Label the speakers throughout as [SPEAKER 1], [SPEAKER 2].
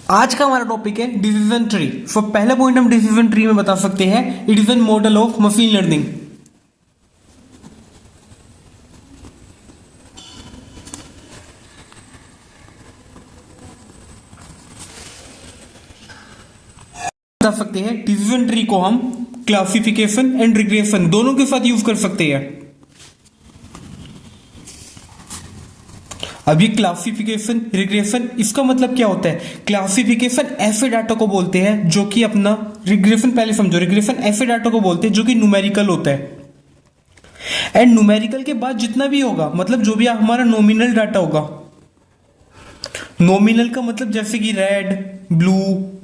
[SPEAKER 1] आज का हमारा टॉपिक है डिसीजन ट्री। सो पहला पॉइंट हम डिसीजन ट्री में बता सकते हैं, it is an model of machine learning. बता सकते हैं डिसीजन ट्री को हम क्लासिफिकेशन एंड रिग्रेशन दोनों के साथ यूज कर सकते हैं। अब ये क्लासिफिकेशन रिग्रेशन इसका मतलब क्या होता है? क्लासिफिकेशन ऐसे डाटा को बोलते हैं जो कि अपना, रिग्रेशन पहले समझो, रिग्रेशन ऐसे डाटा को बोलते हैं जो कि न्यूमेरिकल होता है। एंड न्यूमेरिकल के बाद जितना भी होगा, मतलब जो भी हमारा नॉमिनल डाटा होगा, नॉमिनल का मतलब जैसे कि रेड, ब्लू,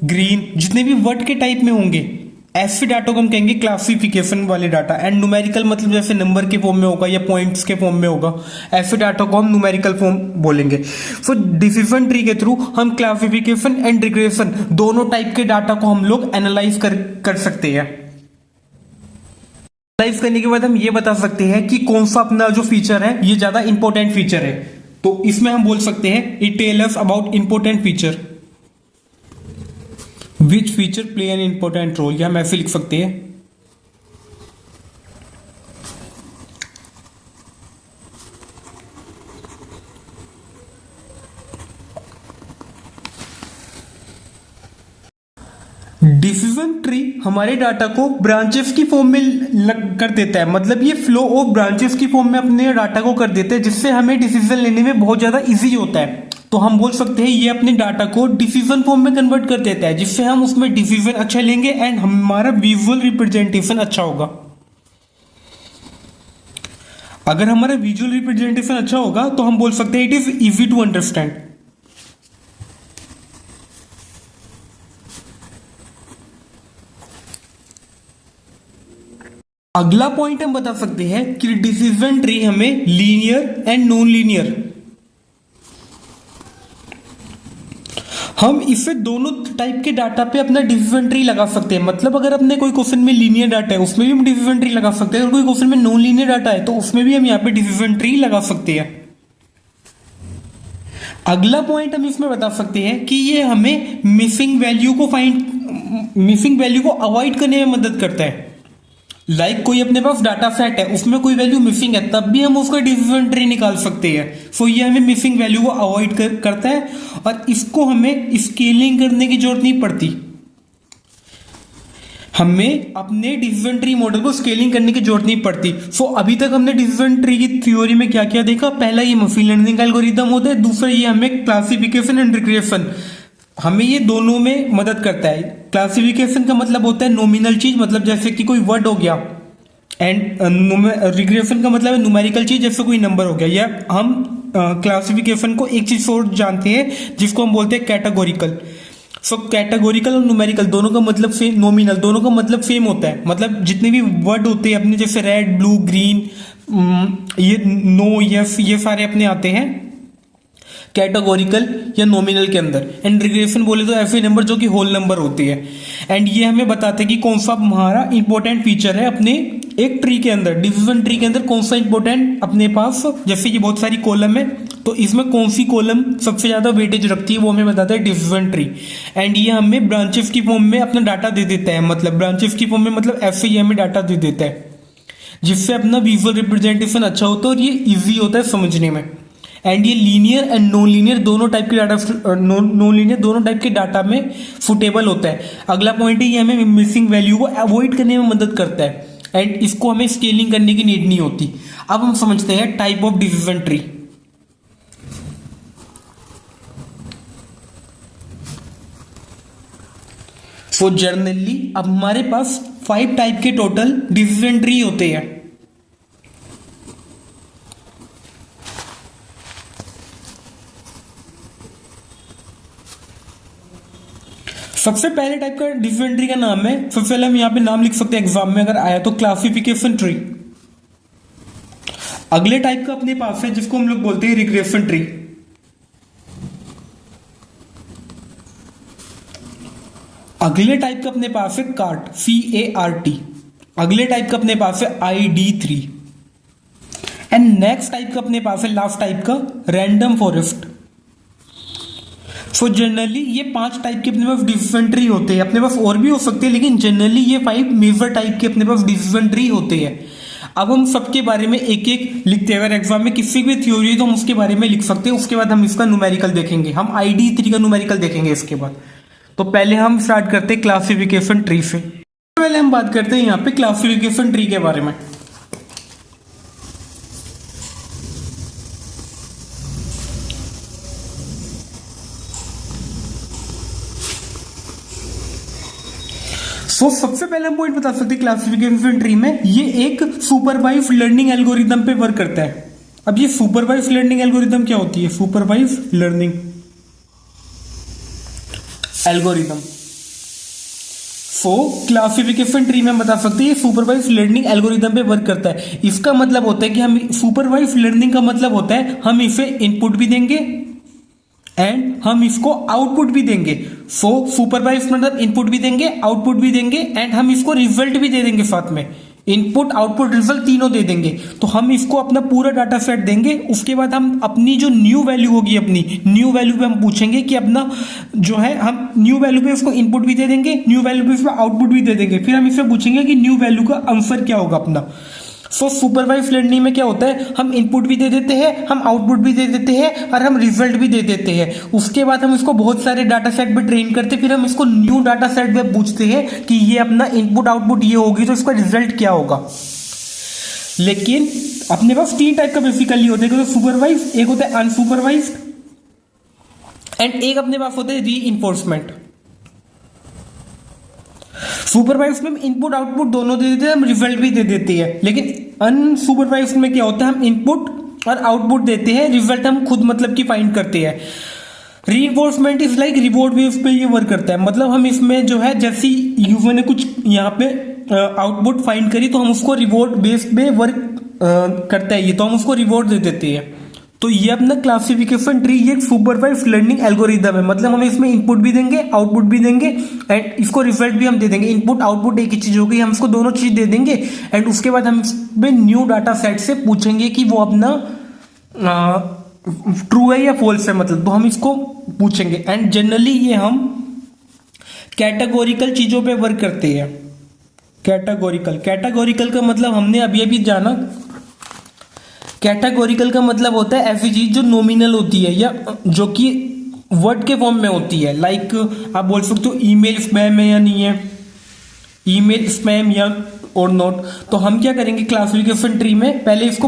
[SPEAKER 1] ग्रीन, जितने भी वर्ड के टाइप में होंगे, ऐसे डाटा को हम कहेंगे क्लासिफिकेशन वाले डाटा। एंड न्यूमेरिकल मतलब जैसे नंबर के फॉर्म में होगा या पॉइंट्स के फॉर्म में होगा, ऐसे डाटा को हम न्यूमेरिकल फॉर्म बोलेंगे। सो डिसीजन ट्री के थ्रू हम क्लासिफिकेशन एंड रिग्रेशन दोनों टाइप के डाटा को हम लोग एनालाइज कर सकते हैं। एनालाइज करने के बाद हम ये बता सकते हैं कि कौन सा अपना जो फीचर है ये ज्यादा इंपॉर्टेंट फीचर है। तो इसमें हम बोल सकते हैं it tell us about important feature, which feature play an important role, या हम ऐसे लिख सकते हैं डिसीजन ट्री हमारे डाटा को ब्रांचेस की फॉर्म में कर देता है। मतलब ये फ्लो ऑफ ब्रांचेस की फॉर्म में अपने डाटा को कर देते हैं, जिससे हमें डिसीजन लेने में बहुत ज्यादा इजी होता है। तो हम बोल सकते हैं ये अपने डाटा को डिसीजन फॉर्म में कन्वर्ट कर देता है, जिससे हम उसमें डिसीजन अच्छा लेंगे एंड हमारा विजुअल रिप्रेजेंटेशन अच्छा होगा। अगर हमारा विजुअल रिप्रेजेंटेशन अच्छा होगा तो हम बोल सकते हैं it is easy to understand. अगला पॉइंट हम बता सकते हैं कि डिसीजन ट्री हमें लीनियर एंड नॉन लीनियर, हम इससे दोनों टाइप के डाटा पे अपना डिसीजन ट्री लगा सकते हैं। मतलब अगर अपने कोई क्वेश्चन में लीनियर डाटा है उसमें भी हम डिसीजन ट्री लगा सकते हैं, अगर कोई क्वेश्चन में नॉन लीनियर डाटा है तो उसमें भी हम यहाँ पे डिसीजन ट्री लगा सकते हैं। अगला पॉइंट हम इसमें बता सकते हैं कि ये हमें मिसिंग वैल्यू को अवॉइड करने में मदद करता है। लाइक कोई अपने पास डाटा सेट है, उसमें कोई वैल्यू मिसिंग है, तब भी हम उसका डिसीजन ट्री निकाल सकते हैं। सो ये हमें मिसिंग वैल्यू को अवॉइड करता है और इसको हमें स्केलिंग करने की जरूरत नहीं पड़ती। हमें अपने डिसीजन ट्री मॉडल को स्केलिंग करने की जरूरत नहीं पड़ती। सो अभी तक हमने डिसीजन ट्री की थ्योरी में क्या क्या देखा? पहला ये मशीन लर्निंग का एल्गोरिदम होता है, दूसरा ये हमें क्लासिफिकेशन एंड रिग्रेशन, हमें ये दोनों में मदद करता है। क्लासिफिकेशन का मतलब होता है नॉमिनल चीज, मतलब जैसे कि कोई वर्ड हो गया, एंड रिग्रेशन का मतलब है न्यूमेरिकल चीज, जैसे कोई नंबर हो गया। या हम क्लासिफिकेशन को एक चीज और जानते हैं जिसको हम बोलते हैं कैटेगोरिकल। सो कैटेगोरिकल और न्यूमेरिकल दोनों का मतलब सेम, नॉमिनल दोनों का मतलब सेम होता है। मतलब जितने भी वर्ड होते हैं अपने, जैसे रेड, ब्लू, ग्रीन, ये नो, यस, ये सारे अपने आते हैं कैटेगोरिकल या नॉमिनल के अंदर। एंड रिग्रेशन बोले तो ऐसे नंबर जो कि होल नंबर होती है। एंड ये हमें बताते हैं कि कौन सा हमारा इंपॉर्टेंट फीचर है अपने एक ट्री के अंदर, डिसीजन ट्री के अंदर कौन सा इंपॉर्टेंट अपने पास, जैसे कि बहुत सारी कॉलम है तो इसमें कौन सी कॉलम सबसे ज्यादा वेटेज रखती है, वो हमें बताता है डिसीजन ट्री। एंड ये हमें ब्रांचेस की फॉर्म में अपना डाटा दे देता है। मतलब ब्रांचेस की फॉर्म में मतलब ऐसे ही हमें डाटा दे देता है, जिससे अपना विजुअल रिप्रेजेंटेशन अच्छा होता है और ये ईजी होता है समझने में। एंड ये लीनियर एंड नॉन लीनियर दोनों टाइप के डाटा, नॉन लीनियर दोनों टाइप के डाटा में सुटेबल होता है। अगला पॉइंट है ये हमें मिसिंग वैल्यू को अवॉइड करने में मदद करता है एंड इसको हमें स्केलिंग करने की नीड नहीं होती। अब हम समझते हैं type of decision tree. So generally अब हमारे पास 5 टाइप के टोटल डिसीजन ट्री होते हैं। सबसे पहले टाइप का डिसीजन ट्री का नाम है, सबसे पहले हम यहां पे नाम लिख सकते हैं एग्जाम में अगर आया तो, क्लासिफिकेशन ट्री। अगले टाइप का अपने पास है जिसको हम लोग बोलते हैं रिग्रेशन ट्री। अगले टाइप का अपने पास है कार्ट, CART। अगले टाइप का अपने पास है ID3। एंड नेक्स्ट टाइप का अपने पास है, लास्ट टाइप का, रैंडम फॉरेस्ट। सो जनरली ये 5 टाइप के अपने पास डिसीजन ट्री होते हैं, अपने पास और भी हो सकते हैं लेकिन जनरली ये 5 मेजर टाइप के अपने पास डिसीजन ट्री होते हैं। अब हम सबके बारे में एक एक लिखते हैं, अगर एग्जाम में किसी भी थ्योरी है तो हम उसके बारे में लिख सकते हैं, उसके बाद हम इसका न्यूमेरिकल देखेंगे, हम ID3 का न्यूमेरिकल देखेंगे इसके बाद। तो पहले हम स्टार्ट करते हैं क्लासिफिकेशन ट्री से। पहले हम बात करते हैं यहाँ पे क्लासिफिकेशन ट्री के बारे में। सबसे पहले हम पॉइंट बता सकते हैं क्लासिफिकेशन ट्री में, ये एक सुपरवाइज लर्निंग एल्गोरिदम पे वर्क करता है। अब ये सुपरवाइज लर्निंग एल्गोरिदम क्या होती है? Supervise learning algorithm. Classification tree में बता सकते हैं ये सुपरवाइज लर्निंग एल्गोरिदम पे वर्क करता है। इसका मतलब होता है कि हम सुपरवाइज लर्निंग का मतलब होता है हम इसे इनपुट भी देंगे एंड हम इसको आउटपुट भी देंगे। सुपरवाइज मतलब इनपुट भी देंगे, आउटपुट भी देंगे एंड हम इसको रिजल्ट भी दे देंगे साथ में। इनपुट, आउटपुट, रिजल्ट तीनों दे देंगे। तो हम इसको अपना पूरा डाटा सेट देंगे, उसके बाद हम अपनी जो न्यू वैल्यू होगी, अपनी न्यू वैल्यू पे हम पूछेंगे कि अपना जो है, हम न्यू वैल्यू पे उसको इनपुट भी दे देंगे, न्यू वैल्यू पे उसको आउटपुट भी दे देंगे। फिर हम इससे पूछेंगे कि न्यू वैल्यू का आंसर क्या होगा अपना। सुपरवाइज लर्निंग में क्या होता है, हम इनपुट भी दे देते हैं, हम आउटपुट भी दे देते हैं और हम रिजल्ट भी दे देते हैं। उसके बाद हम इसको बहुत सारे डाटा सेट पे ट्रेन करते हैं, फिर हम इसको न्यू डाटा सेट पे पूछते हैं कि ये अपना इनपुट आउटपुट ये होगी तो इसका रिजल्ट क्या होगा। लेकिन अपने पास 3 टाइप का बेसिकली होता है, सुपरवाइज, एक होता है अनसुपरवाइज एंड एक अपने पास होता है रीइंफोर्समेंट। सुपरवाइज में हम इनपुट आउटपुट दोनों दे देते हैं, हम रिजल्ट भी दे देते हैं। लेकिन अनसुपरवाइज में क्या होता है, हम इनपुट और आउटपुट देते हैं, रिजल्ट हम खुद मतलब की फाइंड करते हैं। Reinforcement is like reward base पे ये वर्क करता है। मतलब हम इसमें जो है, जैसे यूजर ने कुछ यहाँ पे आउटपुट फाइंड करी तो हम उसको रिवॉर्ड बेस पे वर्क करता है ये, तो हम उसको रिवॉर्ड दे देते हैं। तो ये अपना क्लासिफिकेशन ट्री ये एक सुपरवाइज लर्निंग एल्गोरिदम है। मतलब हम इसमें इनपुट भी देंगे, आउटपुट भी देंगे एंड इसको रिजल्ट भी हम दे देंगे। इनपुट आउटपुट एक ही चीज होगी, हम इसको दोनों चीज दे देंगे एंड उसके बाद हम इसमें न्यू डाटा सेट से पूछेंगे कि वो अपना ट्रू है या फॉल्स है, मतलब तो हम इसको पूछेंगे। एंड जनरली ये हम कैटेगोरिकल चीजों पे वर्क करते हैं। कैटेगोरिकल का मतलब हमने अभी जाना, कैटेगोरिकल का मतलब होता है ऐसी चीज जो नॉमिनल होती है या जो कि वर्ड के फॉर्म में होती है। लाइक आप बोल सकते हो ईमेल स्पैम है या नहीं है, ईमेल स्पैम या और नॉट। तो हम क्या करेंगे क्लासिफिकेशन ट्री में, पहले इसको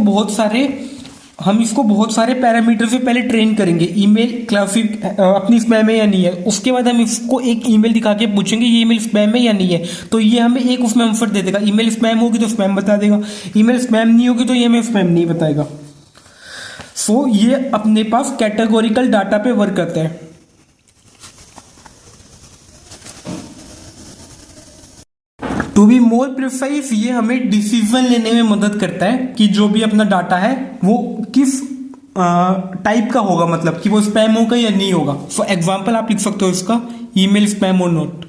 [SPEAKER 1] बहुत सारे पैरामीटर से पहले ट्रेन करेंगे। ईमेल अपनी स्पैम है या नहीं है, उसके बाद हम इसको एक ईमेल दिखा के पूछेंगे ये ईमेल स्पैम है या नहीं है, तो ये हमें एक उसमें आंसर दे देगा। ईमेल स्पैम होगी तो स्पैम बता देगा, ईमेल स्पैम नहीं होगी तो ये हमें स्पैम नहीं बताएगा। ये अपने पास कैटेगोरिकल डाटा पे वर्क करता है। टू बी मोर प्रिसाइज, ये हमें डिसीजन लेने में मदद करता है कि जो भी अपना डाटा है वो किस टाइप का होगा, मतलब कि वो स्पैम होगा या नहीं होगा। फॉर एग्जाम्पल आप लिख सकते हो इसका ईमेल स्पैम और नॉट।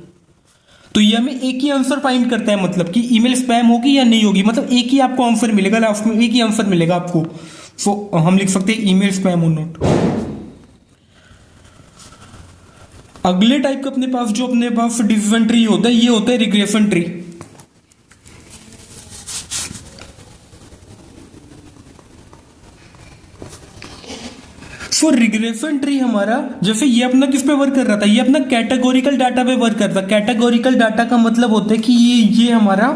[SPEAKER 1] तो ये हमें एक ही आंसर फाइंड करता है, मतलब कि ईमेल स्पैम होगी या नहीं होगी, मतलब एक ही आपको आंसर मिलेगा, लास्ट में एक ही आंसर मिलेगा आपको। हम लिख सकते हैं ईमेल स्पैम और नॉट। अगले टाइप का अपने पास डिसीजन ट्री होता है, ये होता है रिग्रेशन ट्री। रिग्रेशन ट्री हमारा, जैसे ये अपना किस पे वर्क कर रहा था, ये अपना कैटेगोरिकल डाटा पे वर्क कर रहा था। कैटेगोरिकल डाटा का मतलब होता है कि ये हमारा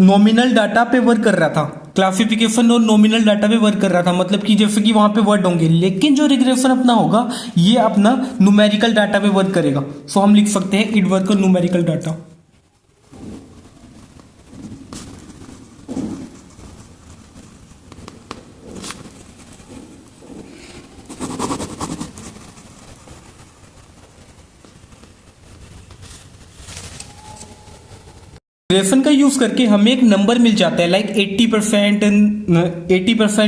[SPEAKER 1] नॉमिनल डाटा पे वर्क कर रहा था। क्लासिफिकेशन और नॉमिनल डाटा पे वर्क कर रहा था, मतलब कि जैसे कि वहां पे वर्ड होंगे। लेकिन जो रिग्रेशन अपना होगा ये अपना न्यूमेरिकल डाटा पे वर्क करेगा। हम लिख सकते हैं it work on numerical data. Regression का यूज करके हमें एक नंबर मिल जाता है, लाइक 80%,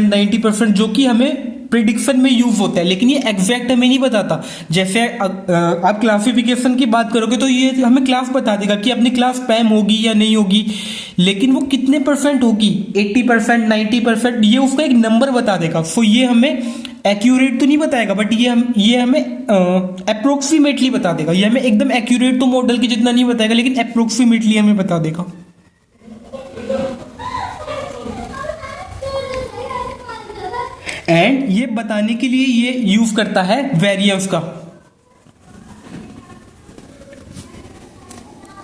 [SPEAKER 1] 90%, जो कि हमें प्रिडिक्शन में यूज होता है, लेकिन ये एग्जैक्ट हमें नहीं बताता। जैसे आप क्लासिफिकेशन की बात करोगे तो ये हमें क्लास बता देगा कि अपनी क्लास स्पैम होगी या नहीं होगी, लेकिन वो कितने परसेंट होगी, 80%, 90%, ये उसका एक नंबर बता देगा। ये हमें एक्यूरेट तो नहीं बताएगा, बट ये हमें अप्रोक्सीमेटली बता देगा। ये हमें एकदम एक्यूरेट तो मॉडल के जितना नहीं बताएगा, लेकिन अप्रोक्सीमेटली हमें बता देगा। एंड ये बताने के लिए ये यूज करता है वेरिएंस का।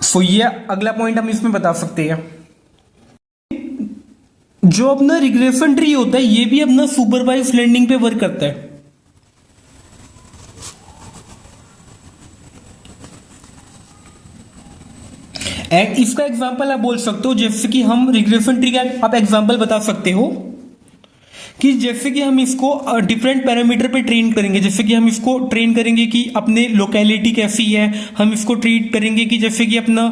[SPEAKER 1] सो ये अगला पॉइंट हम इसमें बता सकते हैं। जो अपना रिग्रेशन ट्री होता है ये भी अपना सुपरवाइज लर्निंग पे वर्क करता है। एंड इसका एग्जांपल आप बोल सकते हो, जैसे कि हम रिग्रेशन ट्री का आप एग्जांपल बता सकते हो कि जैसे कि हम इसको डिफरेंट पैरामीटर पे ट्रेन करेंगे। जैसे कि हम इसको ट्रेन करेंगे कि अपने लोकेलिटी कैसी है, हम इसको ट्रीट करेंगे कि जैसे कि अपना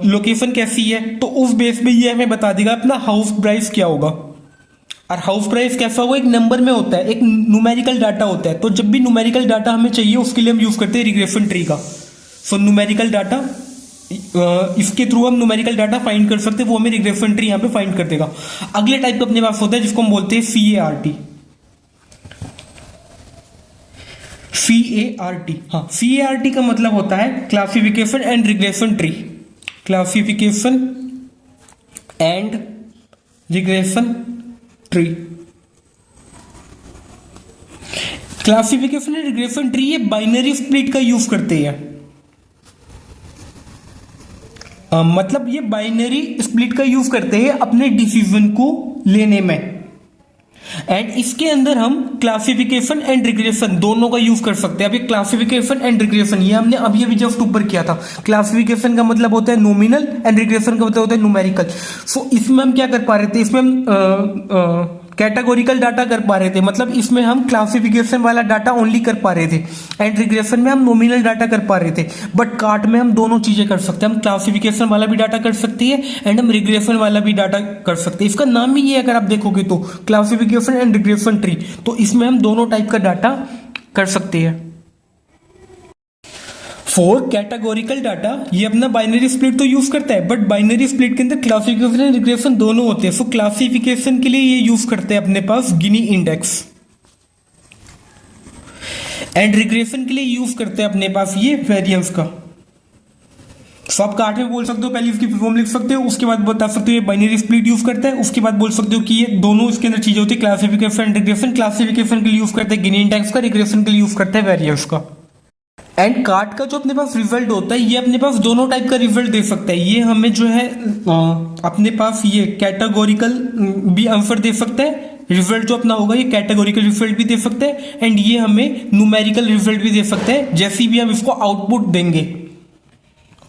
[SPEAKER 1] लोकेशन कैसी है, तो उस बेस पे ये हमें बता देगा अपना हाउस प्राइस क्या होगा। और हाउस प्राइस कैसा होगा, एक नंबर में होता है, एक न्यूमेरिकल डाटा होता है। तो जब भी न्यूमेरिकल डाटा हमें चाहिए उसके लिए हम यूज करते हैं रिग्रेशन ट्री का। सो न्यूमेरिकल डाटा, इसके थ्रू हम न्यूमेरिकल डाटा फाइंड कर सकते हैं, वो हमें रिग्रेशन ट्री यहाँ पे फाइंड कर देगा। अगले टाइप का अपने पास होता है जिसको हम बोलते हैं CART। CART, हाँ, CART का मतलब होता है classification and regression tree. Classification and regression tree. Classification and regression tree ये बाइनरी स्प्लिट का यूज करते हैं। मतलब ये बाइनरी स्प्लिट का यूज करते हैं अपने डिसीजन को लेने में। एंड इसके अंदर हम क्लासिफिकेशन एंड रिग्रेशन दोनों का यूज कर सकते हैं। अभी क्लासिफिकेशन एंड रिग्रेशन ये हमने अभी अभी जस्ट ऊपर किया था। क्लासिफिकेशन का मतलब होता है नॉमिनल एंड रिग्रेशन का मतलब होता है न्यूमेरिकल। सो इसमें हम क्या कर पा रहे थे, इसमें हम कैटेगोरिकल डाटा कर पा रहे थे, मतलब इसमें हम क्लासिफिकेशन वाला डाटा ओनली कर पा रहे थे, एंड रिग्रेशन में हम नॉमिनल डाटा कर पा रहे थे। बट कार्ट में हम दोनों चीजें कर सकते हैं, हम क्लासिफिकेशन वाला भी डाटा कर सकते हैं एंड हम रिग्रेशन वाला भी डाटा कर सकते हैं। इसका नाम ही ये, अगर आप देखोगे तो क्लासिफिकेशन एंड रिग्रेशन ट्री, तो इसमें हम दोनों टाइप का डाटा कर सकते हैं। फॉर कैटेगोरिकल डाटा ये अपना बाइनरी स्प्लिट तो यूज करता है, बट बाइनरी स्प्लिट के अंदर क्लासिफिकेशन एंड रिग्रेशन दोनों होते हैं। सो क्लासिफिकेशन के लिए ये यूज करते हैं अपने पास गिनी इंडेक्स, एंड रिग्रेशन के लिए यूज करते हैं अपने पास ये वेरिएंस का। सो आप कार्ट में बोल सकते हो, पहले इसकी फॉर्म लिख सकते हो, उसके बाद बता सकते हो ये बाइनरी स्प्लिट यूज करता है, उसके बाद बोल सकते हो कि ये दोनों इसके अंदर चीजें होती है, क्लासिफिकेशन एंड रिग्रेशन। क्लासिफिकेशन के लिए यूज करते हैं गिनी इंडेक्स का, रिग्रेशन के लिए यूज करते हैं वेरिएंस का। एंड कार्ट का जो अपने पास रिजल्ट होता है ये अपने पास दोनों टाइप का रिजल्ट दे सकता है। ये हमें जो है अपने पास ये कैटेगोरिकल भी आंसर दे सकता है, रिजल्ट जो अपना होगा ये कैटेगोरिकल रिजल्ट भी दे सकता है, एंड ये हमें न्यूमेरिकल रिजल्ट भी दे सकता है। जैसी भी हम इसको आउटपुट देंगे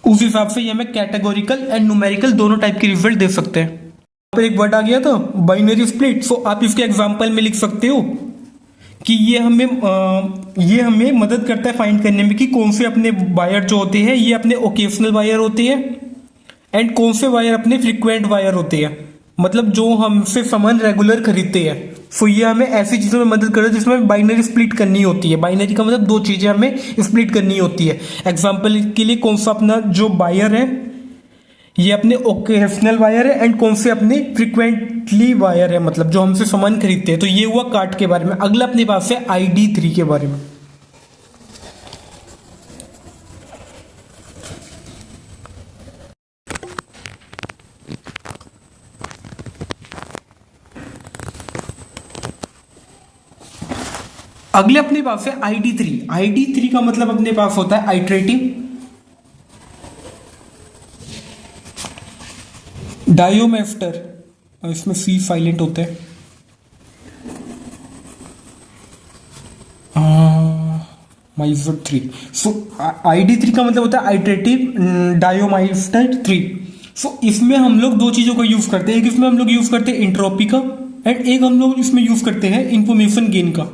[SPEAKER 1] उस हिसाब से ये हमें कैटेगोरिकल एंड न्यूमेरिकल दोनों टाइप के रिजल्ट दे सकते हैं। यहाँ पर एक वर्ड आ गया था बाइनरी स्प्लिट। सो आप इसके एग्जाम्पल में लिख सकते हो कि ये हमें मदद करता है फाइंड करने में कि कौन से अपने वायर जो होते हैं ये अपने ओकेशनल वायर होते हैं, एंड कौन से वायर अपने फ्रीक्वेंट वायर होते हैं, मतलब जो हमसे सामान रेगुलर खरीदते हैं। सो ये हमें ऐसी चीज़ों में मदद करता है जिसमें बाइनरी स्प्लिट करनी होती है। बाइनरी का मतलब दो चीज़ें हमें स्प्लिट करनी होती है। एग्जाम्पल के लिए कौन सा अपना जो वायर है ये अपने ओकेशनल वायर है, एंड कौन से अपने फ्रीक्वेंटली वायर है, मतलब जो हमसे सामान खरीदते हैं। तो ये हुआ कार्ट के बारे में। अगला अपने पास है ID3 के बारे में। अगले अपने पास है ID3। ID3 का मतलब अपने पास होता है आइटरेटिव डायोमेस्टर, इसमें C साइलेंट होता है। माइजर 3। सो ID3 का मतलब होता है आइटरेटिव डायोमाइस्टर 3। सो इसमें हम लोग दो चीजों का यूज करते हैं, एक इसमें हम लोग यूज करते हैं इंट्रोपी का, एंड एक हम लोग इसमें यूज करते हैं इंफॉर्मेशन गेन का।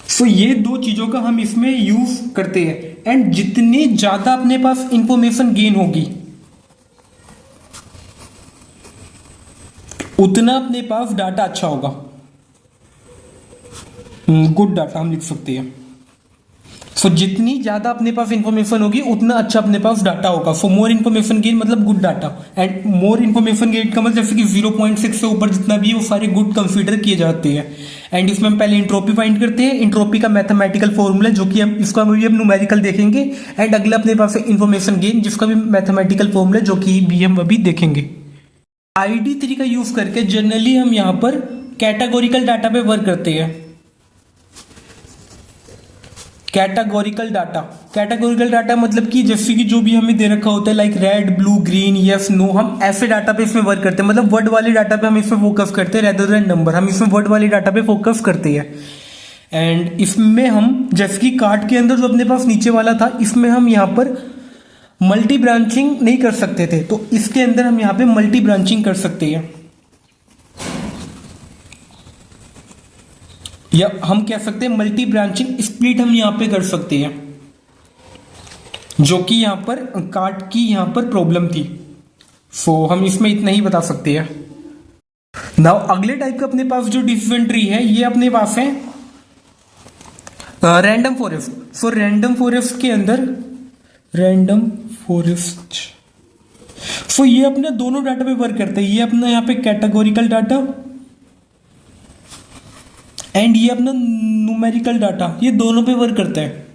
[SPEAKER 1] सो ये दो चीजों का हम इसमें यूज करते हैं, एंड जितनी ज्यादा अपने पास इंफॉर्मेशन गेन होगी उतना अपने पास डाटा अच्छा होगा, गुड डाटा हम लिख सकते हैं। सो जितनी ज्यादा अपने पास इंफॉर्मेशन होगी उतना अच्छा अपने पास डाटा होगा। फॉर मोर इन्फॉर्मेशन गेन मतलब good data, and more information gain का मतलब जैसे कि 0.6 से ऊपर जितना भी है वो सारे गुड कंसीडर किए जाते हैं। एंड इसमें हम पहले इंट्रोपी फाइंड करते हैं। इंट्रोपी का मैथमेटिकल फॉर्मूला जो कि हम इसका भी हम न्यूमेरिकल देखेंगे। एंड अगला अपने पास है इन्फॉर्मेशन गेन जिसका भी मैथमेटिकल फॉर्मूला जो कि भी हम अभी देखेंगे। ID3 का यूज करके जनरली हम यहाँ पर कैटेगोरिकल डाटा पे वर्क करते हैं। कैटेगोरिकल डाटा मतलब कि जैसे कि जो भी हमें दे रखा होता है like red, blue, green, yes, no, हम ऐसे डाटा पे इसमें वर्क करते हैं। मतलब वर्ड वाले डाटा पे हम इसमें फोकस करते हैं रेदर देन नंबर। हम इसमें वर्ड वाले डाटा पे फोकस करते हैं। एंड इसमें हम जैसे कि कार्ड के अंदर जो अपने पास नीचे वाला था इसमें हम यहाँ पर मल्टी ब्रांचिंग नहीं कर सकते थे, तो इसके अंदर हम यहाँ पे मल्टी ब्रांचिंग कर सकते हैं, या हम कह सकते हैं मल्टी ब्रांचिंग स्प्लिट हम यहां पे कर सकते हैं, जो कि यहां पर कार्ड की यहां पर प्रॉब्लम थी। सो हम इसमें इतना ही बता सकते हैं। नाउ अगले टाइप का अपने पास जो डिसीजन ट्री है ये अपने पास है random forest. So random forest के अंदर सो ये अपने दोनों डाटा पे वर्क करते हैं। ये अपना यहाँ पे कैटेगोरिकल डाटा एंड ये अपना न्यूमेरिकल डाटा, ये दोनों पे वर्क करता है।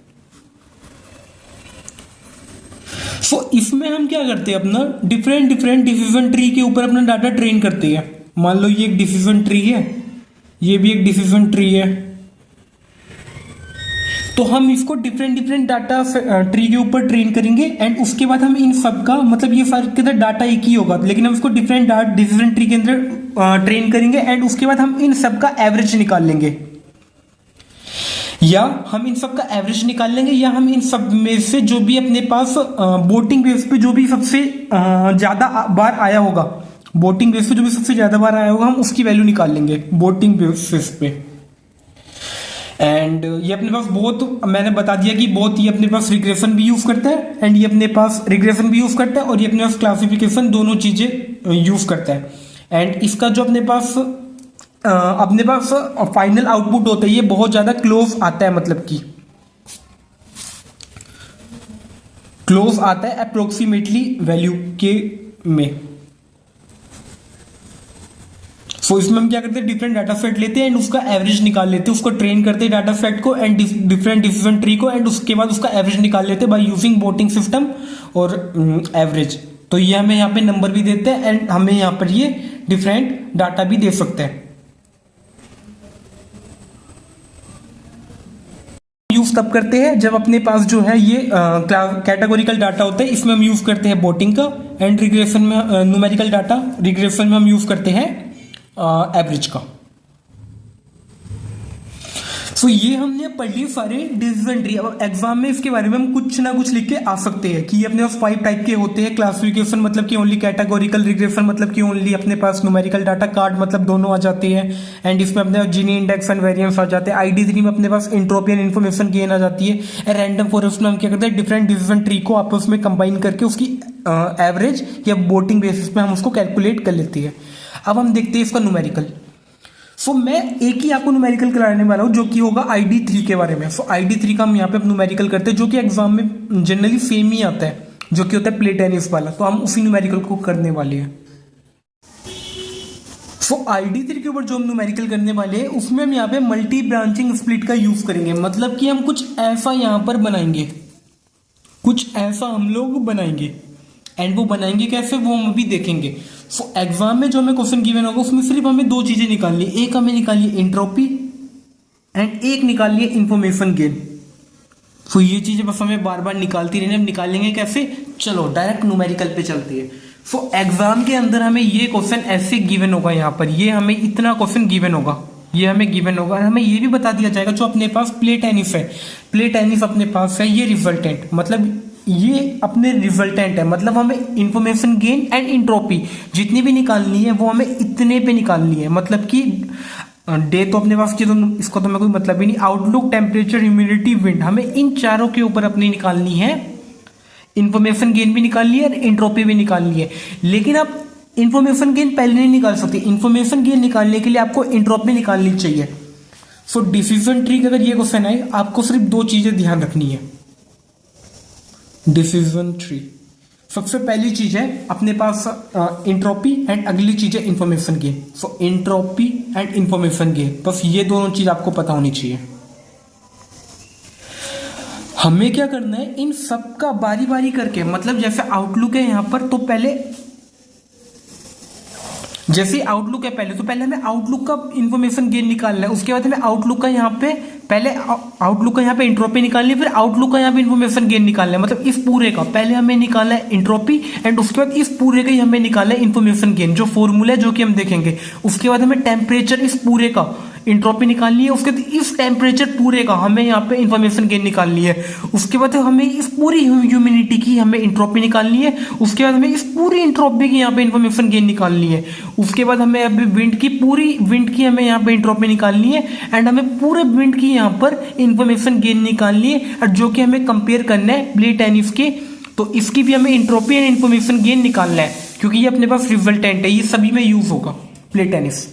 [SPEAKER 1] सो इसमें हम क्या करते हैं, अपना डिफरेंट डिसीजन ट्री के ऊपर अपना डाटा ट्रेन करते हैं। मान लो ये एक डिसीजन ट्री है, ये भी एक डिसीजन ट्री है, तो हम इसको डिफरेंट डाटा ट्री के ऊपर ट्रेन करेंगे। एंड उसके बाद हम इन सब का मतलब ये सारे के अंदर डाटा एक ही होगा, लेकिन हम इसको डिफरेंट डिसीजन ट्री के अंदर ट्रेन करेंगे। एंड उसके बाद हम इन सब का एवरेज निकाल लेंगे, या हम इन सब का एवरेज निकाल लेंगे, या हम इन सब में से जो भी अपने पास बोटिंग बेस पे जो भी सबसे ज्यादा बार आया होगा, बोटिंग बेस पे जो भी सबसे ज्यादा बार आया होगा हम उसकी वैल्यू निकाल लेंगे बोटिंग बेसिस पे। एंड ये अपने पास बहुत, मैंने बता दिया कि बहुत ये अपने पास रिग्रेशन भी यूज करता है, एंड ये अपने पास रिग्रेशन भी यूज करता है, और ये अपने पास क्लासिफिकेशन दोनों चीजें यूज करता है। एंड इसका जो अपने पास फाइनल आउटपुट होता है ये बहुत ज्यादा क्लोज आता है, मतलब कि क्लोज आता है अप्रोक्सीमेटली वैल्यू के में। सो इसमें हम क्या करते हैं, डिफरेंट डाटा सेट लेते हैं एंड उसका एवरेज निकाल लेते हैं, उसको ट्रेन करते हैं डाटा सेट को एंड डिफरेंट डिसीजन ट्री को, एंड उसके बाद उसका एवरेज निकाल लेते हैं बाय यूजिंग बोटिंग सिस्टम और एवरेज। तो ये हमें यहाँ पे नंबर भी देते हैं एंड हमें यहाँ पर ये डिफरेंट डाटा भी दे सकते हैं। यूज तब करते हैं जब अपने पास जो है ये कैटेगोरिकल डाटा होता है, इसमें हम यूज करते हैं बोटिंग का, एंड रिग्रेशन में न्यूमेरिकल डाटा रिग्रेशन में हम यूज करते हैं एवरेज का। सो ये हमने पढ़ लिए सारे डिसीजन ट्री। अब एग्जाम में इसके बारे में हम कुछ ना कुछ लिख के आ सकते हैं कि ये अपने पास 5 टाइप के होते हैं। क्लासिफिकेशन मतलब कि ओनली, कैटेगोरिकल, रिग्रेशन मतलब कि ओनली, अपने पास न्यूमेरिकल डाटा, कार्ड मतलब दोनों आ जाते हैं, एंड इसमें अपने जीनी इंडेक्स एंड वेरिएंस आ जाते हैं। ID3 में अपने पास एंट्रोपी एंड इन्फॉर्मेशन गेन आ जाती है। रैंडम फॉरेस्ट में हम क्या करते हैं, डिफरेंट डिसीजन ट्री को आपस में कंबाइन करके उसकी एवरेज या बोटिंग बेसिस पे हम उसको कैलकुलेट कर लेते हैं। अब हम देखते हैं इसका न्यूमेरिकल। सो मैं एक ही आपको न्यूमेरिकल कराने वाला हूं जो कि होगा ID3 के बारे में। सो ID3 का हम यहाँ पे न्यूमेरिकल करते हैं जो कि एग्जाम में जनरली सेम ही आता है, जो कि होता है प्ले टेनिस वाला। तो हम उसी न्यूमेरिकल को करने वाले हैं। सो ID3 के ऊपर जो हम न्यूमेरिकल करने वाले हैं उसमें हम यहाँ पे मल्टी ब्रांचिंग स्प्लिट का यूज करेंगे। मतलब कि हम कुछ ऐसा यहाँ पर बनाएंगे, कुछ ऐसा हम लोग बनाएंगे, एंड वो बनाएंगे कैसे वो हम अभी देखेंगे। सो एग्जाम में जो हमें क्वेश्चन गिवन होगा उसमें सिर्फ हमें 2 चीजें निकालनी है। एक हमें निकालिए एंट्रोपी एंड एक निकालिए इंफॉर्मेशन गेन। सो ये चीजें बस हमें बार बार निकालती रहनी। हम निकालेंगे कैसे, चलो डायरेक्ट न्यूमेरिकल पे चलती है। सो एग्जाम के अंदर हमें ये क्वेश्चन ऐसे गिवन होगा, यहाँ पर ये हमें इतना क्वेश्चन गिवन होगा, ये हमें गिवन होगा, और हमें ये भी बता दिया जाएगा जो अपने पास प्ले टेनिस है, प्ले टेनिस अपने पास है, ये रिजल्टेंट मतलब ये अपने रिजल्टेंट है। मतलब हमें इंफॉर्मेशन गेन एंड इंट्रोपी जितनी भी निकालनी है वो हमें इतने पे निकालनी है। मतलब कि डे तो अपने पास की, तो इसको तो मैं कोई मतलब ही नहीं। आउटलुक, टेम्परेचर, ह्यूमिडिटी, विंड, हमें इन चारों के ऊपर अपनी निकालनी है। इंफॉर्मेशन गेन भी निकालनी है और इंट्रोपी भी निकालनी है। लेकिन आप इंफॉर्मेशन गेन पहले नहीं निकाल सकते, इंफॉर्मेशन गेन निकालने के लिए आपको इंट्रोपी निकालनी चाहिए। सो डिसीजन ट्री का अगर ये क्वेश्चन आए, आपको सिर्फ दो चीजें ध्यान रखनी है। डिसीजन ट्री, सबसे पहली चीज है अपने पास इंट्रोपी एंड अगली चीज है information gain. So entropy and information gain, बस ये दोनों चीज आपको पता होनी चाहिए। हमें क्या करना है, इन सब का बारी बारी करके, मतलब जैसे आउटलुक है यहां पर, तो पहले जैसे आउटलुक है पहले, तो पहले हमें आउटलुक का इंफॉर्मेशन गेन निकालना है। उसके बाद हमें आउटलुक का यहाँ पे, पहले आउटलुक का यहाँ पे इंट्रोपी निकालनी है, फिर आउटलुक का यहाँ पे इंफॉर्मेशन गेन निकालना है। मतलब इस पूरे का पहले हमें निकालना है इंट्रोपी, एंड उसके बाद इस पूरे का ही हमें निकालना है इंफॉर्मेशन गेन, जो फॉर्मूला है जो कि हम देखेंगे। उसके बाद हमें टेम्परेचर इस पूरे का इंट्रोपी निकालनी है, उसके बाद इस टेम्परेचर पूरे का हमें यहाँ पे इंफॉर्मेशन गेन निकालनी है। उसके बाद हमें इस पूरी ह्यूमिडिटी की हमें इंट्रोपी निकालनी है। उसके बाद हमें इस पूरी इंट्रोपी की यहाँ पे इंफॉर्मेशन गेन निकालनी है। उसके बाद हमें अभी विंड की हमें यहाँ पे इंट्रोपी निकालनी है, एंड हमें पूरे विंड की यहाँ पर इंफॉर्मेशन गेन निकालनी है, और जो कि हमें कंपेयर करना है प्लेट टेनिस के। तो इसकी भी हमें इंट्रोपी एंड इंफॉर्मेशन गेन निकालना है, क्योंकि ये अपने पास रिजल्टेंट है, ये सभी में यूज होगा प्लेट टेनिस।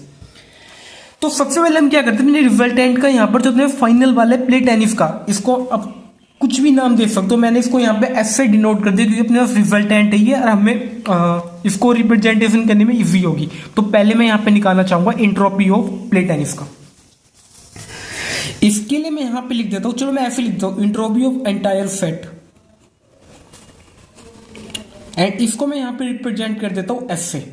[SPEAKER 1] तो सबसे पहले हम क्या करते हैं, रिजल्टेंट का यहाँ पर जो अपने फाइनल वाला है प्लेट टेनिस का, इसको अब कुछ भी नाम दे सकते हो। मैंने इसको यहाँ पे एस से डिनोट कर दिया, क्योंकि अपने पास रिजल्टेंट है ये, और हमें इसको रिप्रेजेंटेशन करने में इजी होगी। तो पहले मैं यहाँ पे निकालना चाहूंगा इंट्रोपी ऑफ प्लेट टेनिस का। इसके लिए मैं यहाँ पे लिख देता हूँ, चलो मैं ऐसे लिखता हूँ, entropy of entire set, and इसको मैं यहाँ पे रिप्रेजेंट कर देता हूँ एस से।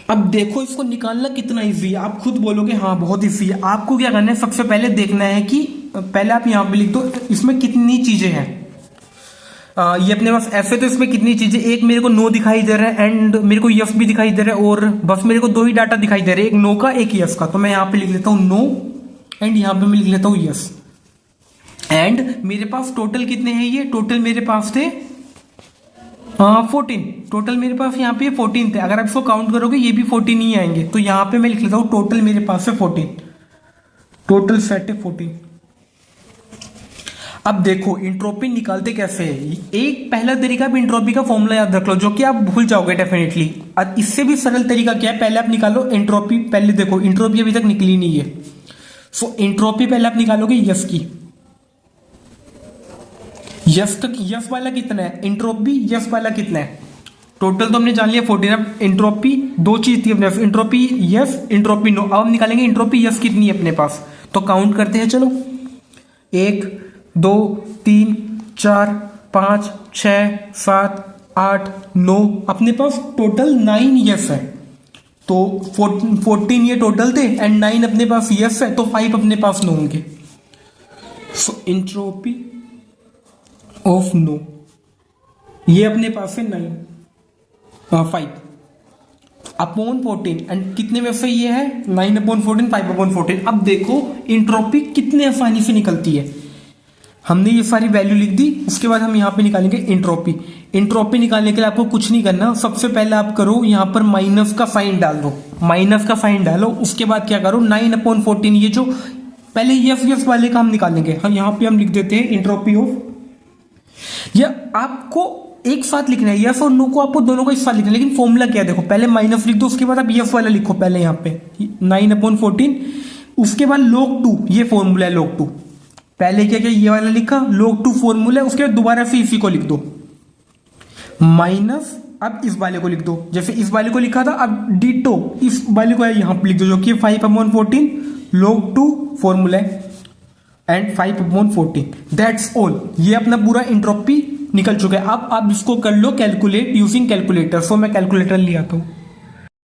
[SPEAKER 1] अब देखो इसको निकालना कितना इजी है, आप खुद बोलोगे हाँ बहुत इजी है। आपको क्या करना है, सबसे पहले देखना है कि पहले आप यहाँ पे लिख दो इसमें कितनी चीजें हैं। ये अपने पास ऐसे, तो इसमें कितनी चीजें, एक मेरे को नो दिखाई दे रहा है एंड मेरे को यस भी दिखाई दे रहा है, और बस मेरे को दो ही डाटा दिखाई दे रहे हैं, एक नो का एक यस का। तो मैं यहाँ पे लिख लेता हूँ नो, एंड यहाँ पे मैं लिख लेता हूँ यस। एंड मेरे पास टोटल कितने हैं, ये टोटल मेरे पास थे 14। टोटल मेरे पास यहाँ पे 14 थे। अगर आप इसको काउंट करोगे ये भी 14 ही आएंगे। तो यहाँ पे मैं लिख लेता हूँ टोटल मेरे पास है 14, टोटल सेट है 14। अब देखो इंट्रोपी निकालते कैसे है। एक पहला तरीका, आप इंट्रोपी का फॉर्मूला याद रख लो, जो कि आप भूल जाओगे डेफिनेटली। और इससे भी सरल तरीका क्या है, पहले आप निकालो इंट्रोपी। पहले देखो इंट्रोपी अभी तक निकली नहीं है, सो इंट्रोपी पहले आप निकालोगे यस की। यस का यस वाला कितना है, इंट्रोपी यस वाला कितना है। टोटल तो हमने जान लिया 14। अब इंट्रोपी दो चीज थी अपने पास, इंट्रोपी यस, इंट्रोपी नो। अब हम निकालेंगे इंट्रोपी यस कितनी है अपने पास। तो काउंट करते हैं, चलो 1 2 3 4 5 6 7 8 9, अपने पास टोटल 9 यस है। तो 14 ये टोटल थे एंड 9 अपने पास यस है, तो 5 अपने पास नो होंगे। सो इंट्रोपी ऑफ नो ये अपने पास है 5 अपॉन 14, एंड कितने में से ये है 9 अपॉन 14, 5 अपॉन 14। अब देखो इंट्रोपी कितने आसानी से निकलती है। हमने ये सारी वैल्यू लिख दी, उसके बाद हम यहाँ पे निकालेंगे इंट्रोपी। इंट्रोपी निकालने के लिए आपको कुछ नहीं करना, सबसे पहले आप करो यहाँ पर माइनस का साइन डाल दो, माइनस का साइन डालो। उसके बाद क्या करो 9 अपॉन 14, ये जो पहले यस वाले का हम निकालेंगे। हम यहाँ पे हम लिख देते हैं इंट्रोपी ऑफ, या आपको एक साथ लिखना है यस और नो को, आपको दोनों को एक साथ लिखना है। लेकिन फॉर्मूला क्या है देखो, पहले माइनस लिख दो, उसके बाद आप यस वाला लिखो पहले यहाँ पे 9 अपॉन 14, उसके बाद log 2, ये फॉर्मूला है log 2। पहले क्या क्या ये वाला लिखा, log 2 फॉर्मूला है, उसके बाद दोबारा से इसी को लिख दो माइनस, अब इस वाले को लिख दो, जैसे इस वाले को लिखा था, अब डिटो इस वाले को यहाँ पे लिख दो, जो कि 5 अपॉन 14 log 2 फॉर्मूला है एंड 5 अपॉन 14, दैट्स ऑल। ये अपना पूरा इंट्रोपी निकल चुका है। अब आप इसको कर लो कैलकुलेट यूजिंग कैलकुलेटर। सो मैं कैलकुलेटर ले आता हूँ।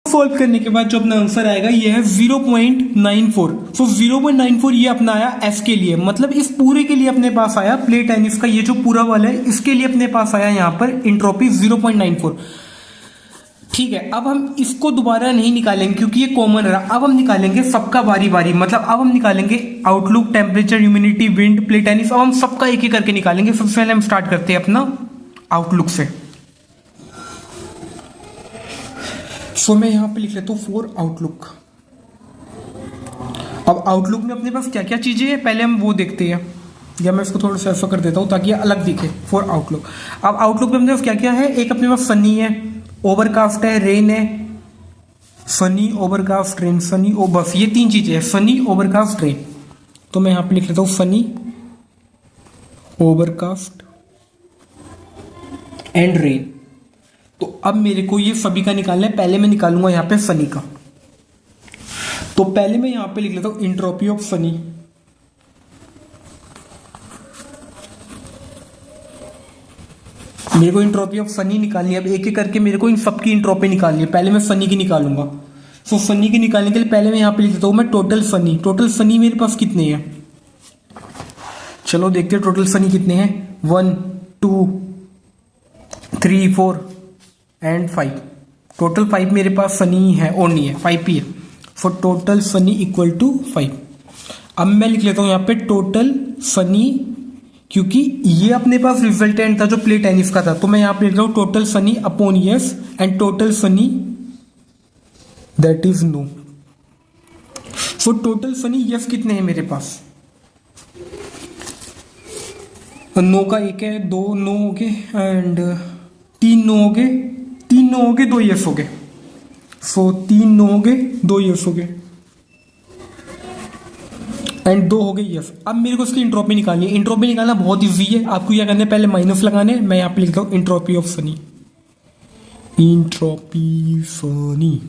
[SPEAKER 1] सॉल्व करने के बाद जो अपना आंसर आएगा ये है 0.94। सो 0.94 ये अपना आया एस के लिए, मतलब इस पूरे के लिए अपने पास आया प्लेट टेनिस का ये जो पूरा वाला है, इसके लिए अपने पास आया यहाँ पर इंट्रोपी 0.94। ठीक है, अब हम इसको दोबारा नहीं निकालेंगे क्योंकि ये कॉमन रहा। अब हम निकालेंगे सबका बारी बारी, मतलब अब हम निकालेंगे outlook, temperature, humidity, wind, plate tennis. अब हम सबका एक एक करके निकालेंगे। सबसे पहले हम स्टार्ट करते हैं अपना आउटलुक से। सो मैं यहां पे लिख लेता हूं फॉर आउटलुक। अब आउटलुक में अपने पास क्या क्या चीजें हैं पहले हम वो देखते हैं, या मैं इसको थोड़ा सा ऐसा कर देता हूं ताकि अलग दिखे फॉर आउटलुक। अब आउटलुक में अपने पास क्या क्या है, एक अपने पास सनी है, ओवरकास्ट है, रेन है, फनी ओवरकास्ट रेन, फनी ओ बस ये तीन चीजें हैं, फनी ओवरकास्ट रेन। तो मैं यहां पे लिख लेता हूं फनी ओवरकास्ट एंड रेन। तो अब मेरे को ये सभी का निकालना है। पहले मैं निकालूंगा यहां पे फनी का। तो पहले मैं यहां पे लिख लेता हूं एंट्रोपी ऑफ फनी। मेरे को एंट्रोपी ऑफ फनी निकालनी है। अब एक एक करके मेरे को इन सबकी एंट्रोपी निकालनी है। पहले मैं फनी की निकालूंगा। तो फनी की निकालने के लिए पहले मैं यहां पे लिख देता हूं मैं टोटल फनी। टोटल फनी मेरे पास कितने हैं, चलो देखते हैं टोटल फनी कितने हैं। 1 2 3 4 एंड 5। टोटल 5 मेरे पास फनी है और नहीं है, 5 ही है। For total funny equal to 5। अब मैं लिख लेता हूं यहां पे टोटल फनी, क्योंकि ये अपने पास रिजल्टेंट था जो प्ले टेनिस का था। तो मैं यहां पे लिख रहा हूं total funny upon yes and total funny that is no. So total funny yes कितने हैं मेरे पास, नो का एक है, 2 नो हो गए एंड 3 नो हो गए, 3 नो हो गए, 2 यस हो गए। सो 3 नो हो गए, 2 यस हो गए एंड 2 हो गए यस। अब मेरे को इसकी इंट्रोपी निकालनी है। इंट्रोपी निकालना बहुत इजी है। आपको क्या करना है, पहले माइनस लगाने हैं। मैं यहां पे लिखता हूं entropy of funny. Entropy funny,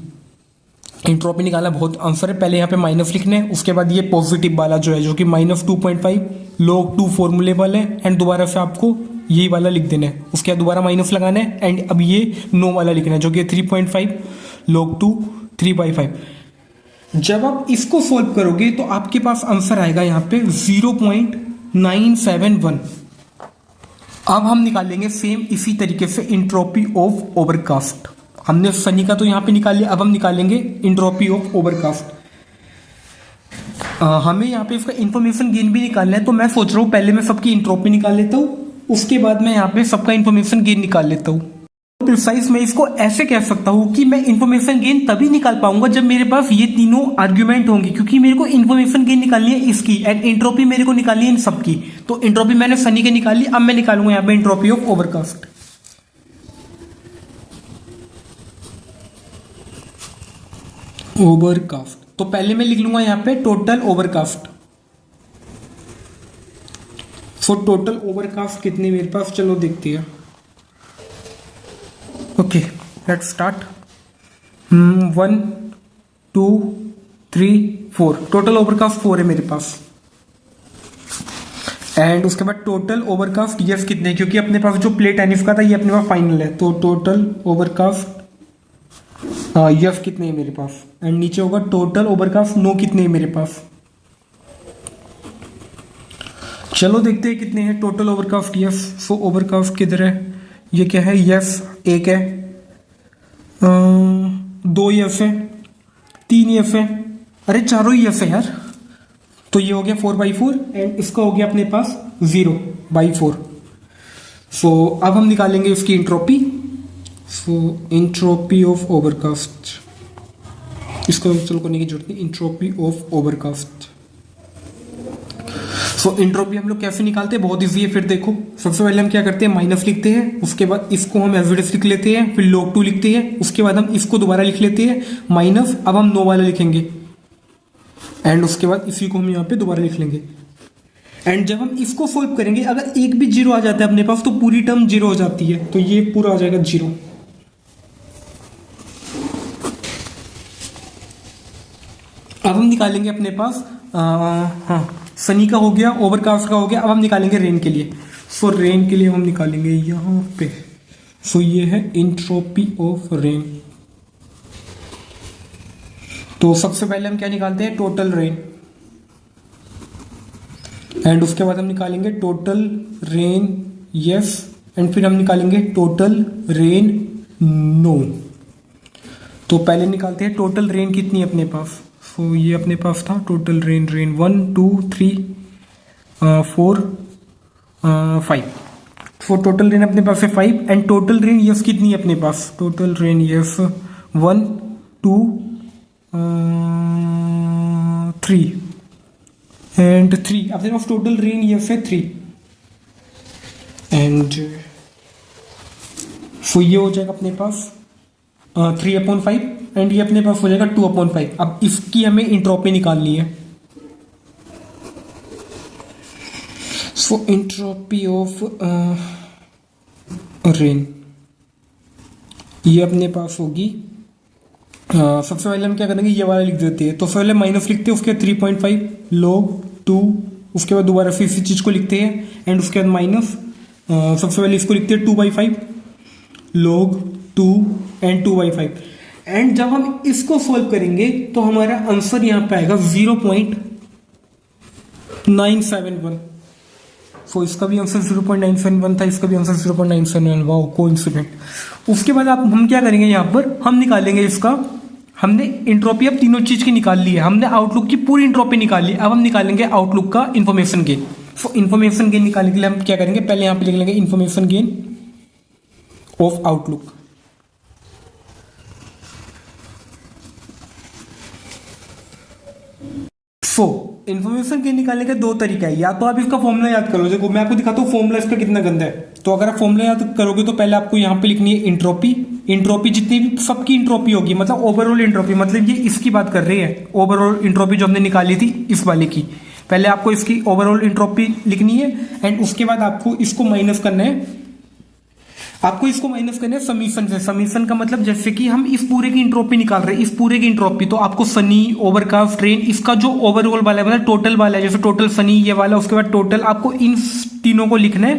[SPEAKER 1] entropy निकालना बहुत आंसर है। पहले यहाँ पे माइनस लिखने हैं, उसके बाद ये पॉजिटिव वाला जो है जो कि -2.5 log 2 फॉर्मूले वाले हैं एंड दोबारा से आपको यही वाला लिख देना है। उसके बाद दोबारा माइनस लगाना है एंड अब ये नो वाला लिखना है जो कि 3.5 log 2 3/5। जब आप इसको सोल्व करोगे तो आपके पास आंसर आएगा यहाँ पे 0.971। अब हम निकालेंगे सेम इसी तरीके से इंट्रोपी ऑफ ओवरकास्ट। हमने फनी का तो यहां पे निकाल लिया। अब हम निकालेंगे इंट्रोपी ऑफ ओवरकास्ट। हमें यहाँ पे इसका इंफॉर्मेशन गेन भी निकालना है। तो मैं सोच रहा हूं पहले मैं सबकी इंट्रोपी निकाल लेता हूं, उसके बाद मैं यहाँ पे सबका इंफॉर्मेशन गेन निकाल लेता हूं। प्रिसाइज मैं इसको ऐसे कह सकता हूं कि मैं इंफॉर्मेशन गेन तभी निकाल पाऊंगा जब मेरे पास ये तीनों आर्ग्यूमेंट होंगे, क्योंकि मेरे को इंफॉर्मेशन गेन निकालनी है इसकी एंड इंट्रोपी मेरे को निकालनी है इन सबकी। तो इंट्रोपी मैंने फनी की निकाली, अब मैं निकालूंगा यहाँ पे इंट्रोपी ऑफ ओवरकास्ट। ओवरकास्ट, तो पहले मैं लिख लूंगा यहां पे total overcast. So total overcast कितने मेरे पास, चलो देखते हैं। Okay let's start. 1 2 3 4 total overcast 4 है मेरे पास। एंड उसके बाद टोटल ओवरकास्ट यस कितने, क्योंकि अपने पास जो प्ले टेनिस का था ये अपने पास फाइनल है। तो टोटल ओवरकास्ट यस कितने हैं मेरे पास एंड नीचे होगा टोटल ओवरकास्ट नो कितने हैं मेरे पास। चलो देखते हैं कितने हैं टोटल ओवरकास्ट यस। सो ओवरकास्ट किधर है, ये क्या है, यस एक है, 2 यस है, 3 यस है, अरे चारों ही यस है यार। तो ये हो गया 4/4 एंड इसका हो गया अपने पास 0/4। सो अब हम निकालेंगे इसकी entropy. So entropy of overcast, इसको चलो करने की जरूरत नहीं। Entropy of overcast, so entropy हम लोग कैसे निकालते हैं, बहुत इजी है। फिर देखो सबसे पहले हम क्या करते हैं, माइनस लिखते हैं, उसके बाद इसको हम एवरेज लिख लेते हैं, फिर log 2 लिखते हैं, उसके बाद हम इसको दोबारा लिख लेते हैं माइनस। अब हम नो वाला लिखेंगे एंड उसके बाद इसी को हम यहाँ पे दोबारा लिख लेंगे। एंड जब हम इसको सोल्व करेंगे, अगर एक भी 0 आ जाता है अपने पास तो पूरी टर्म 0 हो जाती है, तो ये पूरा आ जाएगा 0। अब हम निकालेंगे अपने पास हाँ सनी का हो गया, ओवरकास्ट का हो गया। अब हम निकालेंगे रेन के लिए। सो रेन के लिए हम निकालेंगे यहाँ पे। सो ये है इंट्रोपी ऑफ रेन। तो सबसे पहले हम क्या निकालते हैं, टोटल रेन एंड उसके बाद हम निकालेंगे टोटल रेन यस एंड फिर हम निकालेंगे टोटल रेन नो। तो पहले निकालते हैं टोटल रेन कितनी है अपने पास। सो ये अपने पास था total rain 1 2 3 4 5। So total rain अपने पास है 5 एंड टोटल रेन यस कितनी है अपने पास, टोटल रेन यस 1 2 3 एंड 3। अपने पास टोटल रेन यस है 3 एंड सो ये हो जाएगा अपने पास 3/5 एंड ये अपने पास हो जाएगा 2/5। अब इसकी हमें इंट्रोपी निकालनी है। सो इंट्रोपी ऑफ रेन ये अपने पास होगी, सबसे पहले हम क्या करेंगे, ये वाला लिख देते हैं। तो पहले माइनस लिखते हैं, उसके बाद 3.5 log 2, उसके बाद दोबारा फिर इसी चीज़ को लिखते हैं एंड उसके बाद माइनस, सबसे पहले इसको लिखते हैं 2/5 log 2 एंड 2/5। एंड जब हम इसको सॉल्व करेंगे तो हमारा आंसर यहाँ पे आएगा 0.971। सो इसका भी आंसर 0.971 था, इसका भी आंसर 0.971। Wow, coincident. उसके बाद हम क्या करेंगे, यहाँ पर हम निकालेंगे इसका, हमने इंट्रोपी अब तीनों चीज की निकाल ली है, हमने आउटलुक की पूरी इंट्रोपी निकाल ली। अब हम निकालेंगे आउटलुक का इंफॉर्मेशन गेन। सो इंफॉर्मेशन गेन निकालने के लिए हम क्या करेंगे, पहले यहाँ पे लिख लेंगे information gain of outlook. So information gain निकालने का दो तरीका है, या तो आप इसका फॉर्मूला याद कर लो। देखो मैं आपको दिखाता हूँ फॉर्मूला इसका कितना गंदा है। तो अगर आप फॉर्मूला याद करोगे तो पहले आपको यहाँ पे लिखनी है इंट्रोपी। इंट्रोपी जितनी भी सबकी इंट्रोपी होगी, मतलब ओवरऑल इंट्रोपी, मतलब ये इसकी बात कर रही है, ओवरऑल इंट्रोपी जो हमने निकाली थी इस वाले की। पहले आपको इसकी ओवरऑल इंट्रोपी लिखनी है एंड उसके बाद आपको इसको माइनस करना है, आपको इसको माइनस करना है समीशन से। समीशन का मतलब जैसे कि हम इस पूरे की इंट्रोपी निकाल रहे हैं, इस पूरे की इंट्रोपी, तो आपको सनी, ओवरकास्ट, रेन, इसका जो ओवरऑल वाला है, मतलब टोटल वाला है, जैसे टोटल सनी ये वाला, उसके बाद टोटल, आपको इन तीनों को लिखना है।